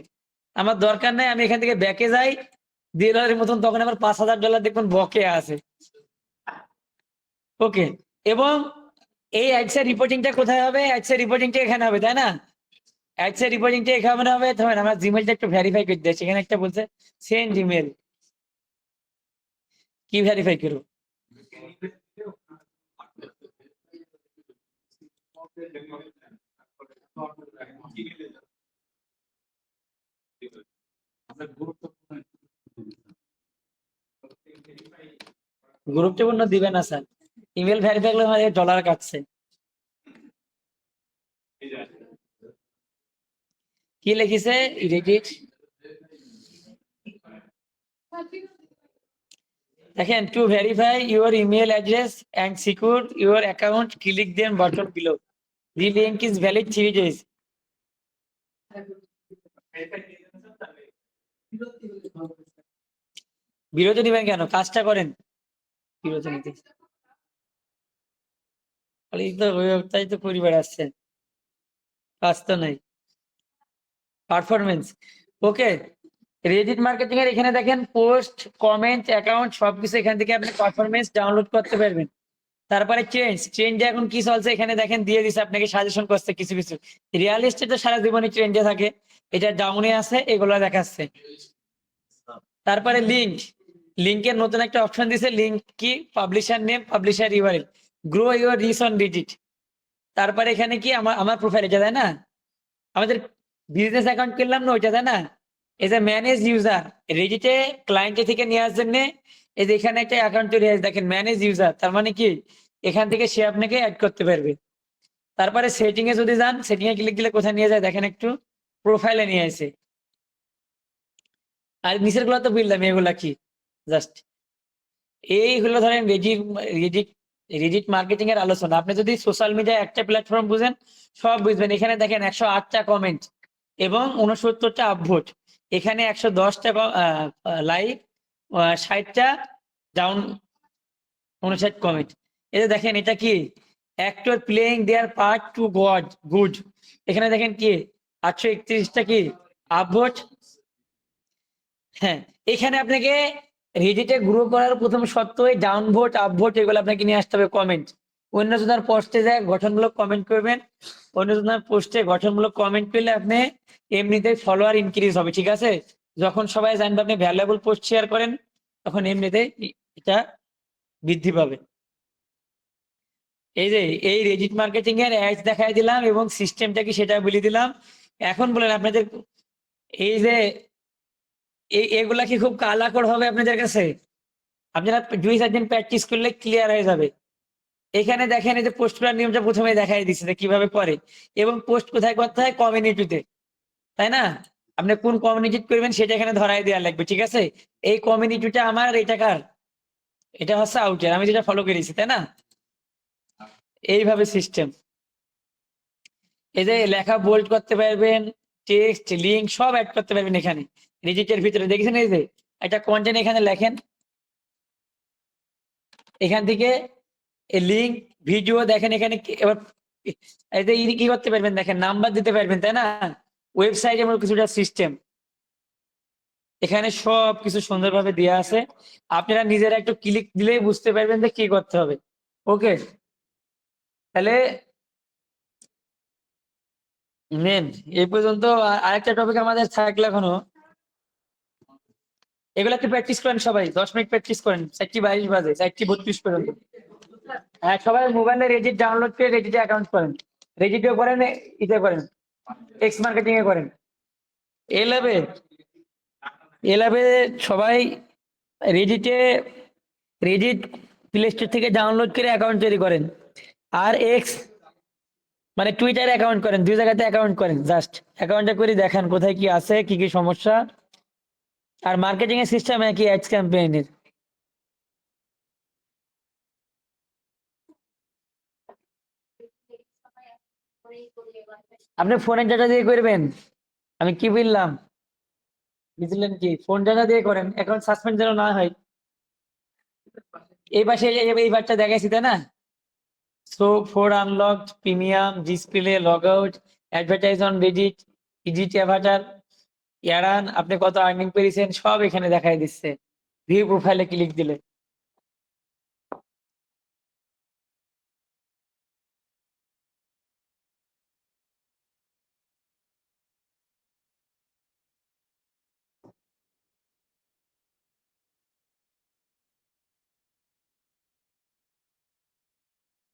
আমার দরকার নাই, আমি এখান থেকে ব্যাকে যাই $1,000 মতন, তখন আবার $5,000 দেখবেন বকে আছে। ওকে, এবং এই অ্যাডস এর রিপোর্টিংটা কোথায় হবে, অ্যাডস এর রিপোর্টিংটা এখানে হবে, তাই না। অ্যাডস এর রিপোর্টিংটা এখানে হবে, তখন আমরা জিমেলটা একটু ভেরিফাই করে দিই, সেখানে একটা বলছে সেন্ড ইমেল, কি ভেরিফাই করব, গুরুত্বপূর্ণ দিবে না স্যার, ইমেল ভেরিফাই করলে আমাদের ডলার কাটছে। কি লিখিছে রেডিট, দেখেন to verify your email address and secure your account click then button below, the link is valid 3 days। বিরতি দিবেন কেন, কাজটা করেন, বিরতি নিতে খালি তো তাই তো পরিবার আসছে, কাজ তো নাই। পারফরমেন্স, ওকে, রেডিট মার্কেটিং এর এখানে দেখেন পোস্ট, কমেন্ট, অ্যাকাউন্ট সবকিছু এখান থেকে আপনি পারফরমেন্স ডাউনলোড করতে পারবেন। তারপরে ট্রেন্ডে এখন কি চলছে এখানে দেখেন দিয়ে দিছে, আপনাকে সাজেশন করছে কিছু কিছু। রিয়েল এস্টেট তো সারা জীবনই ট্রেন্ডে থাকে, এটা ডাউনে আছে, এগুলো দেখাচ্ছে। তারপরে লিঙ্কের নতুন একটা অপশন দিছে, লিঙ্ক কি publisher name, publisher URL, grow your rich on Reddit. তারপরে এখানে কি আমার প্রোফাইল, এটা তাই না, আমাদের বিজনেস অ্যাকাউন্ট করলাম না ওইটা, তাই না। এই যে ম্যানেজ ইউজার, রেডিটে ক্লায়েন্টের থেকে নেওয়ার জন্য এই যে এখানে একটা অ্যাকাউন্ট তৈরি হয়েছে, দেখেন ম্যানেজ ইউজার, তার মানে কি এখান থেকে সে আপনাকে অ্যাড করতে পারবে। তারপরে সেটিং এ যদি যান, সেটিং এ ক্লিক দিলে কোথায় নিয়ে যায় দেখেন, একটু প্রোফাইলে নিয়ে আসে, আর নিচের গুলো তো বুঝলাম এগুলা কি, জাস্ট এই হলো ধরেন রেজিট রেজিট মার্কেটিং এর আলোচনা। আপনি যদি সোশ্যাল মিডিয়া একটা প্ল্যাটফর্ম বুঝেন, সব বুঝবেন। এখানে দেখেন 108টা কমেন্ট এবং 69টা আপভোট, এখানে 110টা লাইক, 60টা ডাউন, 59 কমেন্ট। এই যে দেখেন এটা কি, অ্যাক্টর প্লেইং দেয়ার পার্ট টু গড গুড, এখানে দেখেন কি 831টা কি আপভোট। হ্যাঁ, এখানে আপনাকে রেডিটে গ্রো করার প্রথম শর্ত ওই ডাউন ভোট আপ ভোট এগুলো আপনাকে নিয়ে আসতে হবে কমেন্ট। অন্যজনের পোস্টে যায় গঠনমূলক কমেন্ট করবেন, অন্যজনের পোস্টে গঠনমূলক কমেন্ট করলে আপনি এমনিতেই ফলোয়ার ইনক্রিজ হবে, ঠিক আছে। যখন সবাই জানবে আপনি ভ্যালুয়েবল পোস্ট শেয়ার করেন, তখন এমনিতেই এটা বৃদ্ধি পাবে। এই যে এই রেডিট মার্কেটিং এর অ্যাডস দেখাই দিলাম এবং সিস্টেমটা কি সেটা বলে দিলাম। এখন বলেন আপনাদের এই যে এগুলা কি খুব কালাকড় হবে আপনাদের কাছে? আপনারা 2-4 দিন প্র্যাকটিস করলে ক্লিয়ার হয়ে যাবে। এখানে দেখেন এই যে পোস্ট করার নিয়মটা প্রথমে দেখাই দিচ্ছে যে কিভাবে করে, এবং পোস্ট কোথায় করতে হয়, কমিউনিটিতে, তাই না? আপনি কোন কমিউনিটি করবেন সেটা এখানে ধরাই দেওয়া লাগবে, ঠিক আছে। এই কমিউনিটিটা আমার, এটা কার, এটা হচ্ছে আউটের, আমি যেটা ফলো করেছি, তাই না? এইভাবে সিস্টেম। এই যে লেখা বোল্ড করতে পারবেন, টেক্সট লিঙ্ক সব অ্যাড করতে পারবেন এখানে রেজিটের ভিতরে। দেখেছেন এই যে একটা কন্টেন্ট এখানে লেখেন, এখান থেকে লিঙ্ক ভিডিও দেখেন এখানে এবার এই যে কি করতে পারবেন দেখেন, নাম্বার দিতে পারবেন, তাই না? ওয়েবসাইট এমন কিছুটা সিস্টেম, এখানে সব কিছু সুন্দরভাবে দেওয়া আছে। আপনারা নিজেরা একটু ক্লিক দিলেই বুঝতে পারবেন যে কি করতে হবে। ওকে, তাহলে মেন এই পর্যন্ত। আরেকটা টপিক আমাদের থাকলে এখনো, এগুলো একটু প্র্যাকটিস করেন সবাই, 10 মিনিট প্র্যাকটিস করেন, 4:22 বাজে, 4:32 পর্যন্ত। হ্যাঁ, সবাই মোবাইলে রেজিট ডাউনলোড করে রেজিটে অ্যাকাউন্ট করেন, রেজিটেও করেন, ইতে করেন, এক্স মার্কেটিং এ করেন। এলাবে এলাবে সবাই রেডিটে, রেডিট প্লে স্টোর থেকে ডাউনলোড করে অ্যাকাউন্ট তৈরি করেন। আর এক্স মানে টুইটারে অ্যাকাউন্ট করেন, 2 জায়গাতে অ্যাকাউন্ট করেন, জাস্ট অ্যাকাউন্টটা করে দেখান কোথায় কি আছে, কি কি সমস্যা। আর মার্কেটিং এর সিস্টেম একই অ্যাডস ক্যাম্পেইনের। আপনি ফোনের ডাটা দিয়ে করবেন, আমি কি বললাম বুঝলেন কি, ফোন ডাটা দিয়ে করেন, অ্যাকাউন্ট সাসপেন্ড যেন না হয়। এই পাশে এই বারটা দেখাইছি, তাই না? So for unlocked, premium, display, log out, advertise on Reddit, edit avatar, ইয়ারান, আপনি কত আর্নিং পেয়েছেন সব এখানে দেখাই দিচ্ছে ভিউ প্রোফাইলে ক্লিক দিলে।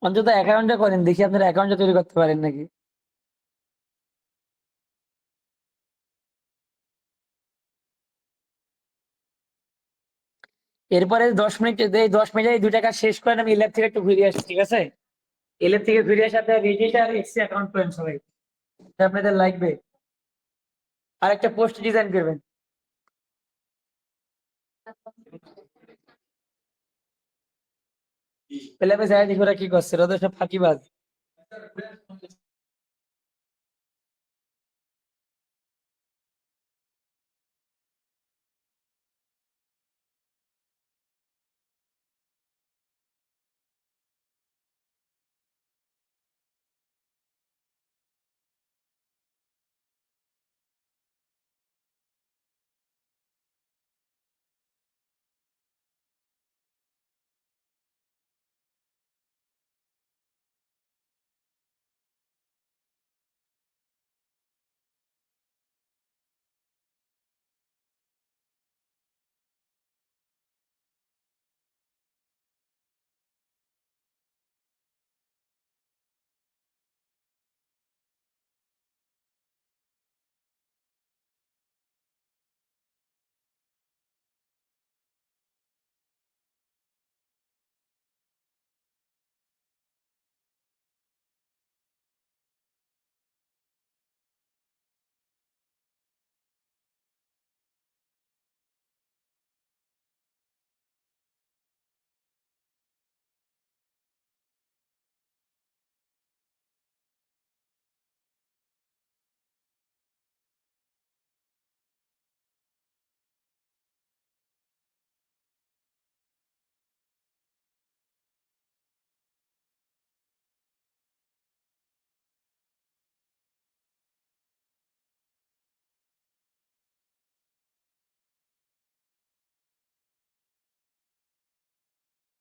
অন্তত অ্যাকাউন্টটা করেন, দেখি আপনার অ্যাকাউন্টটা তৈরি করতে পারেন নাকি। এরপরে 10 মিনিট, এই 10 মিনিটে 2 টাকা শেষ করেন, আমি এলএফ থেকে একটু ঘুরে আসি, ঠিক আছে? এলএফ থেকে ঘুরে আসে আপনার রেডিট আর এক্সি অ্যাকাউন্ট করেন সবাই, এটা আপনাদের লাগবে। আর একটা পোস্ট ডিজাইন করবেন। পেলে আমি যাই দেখি ওরা কি করছে, ওরা তো সব ফাঁকিবাজ।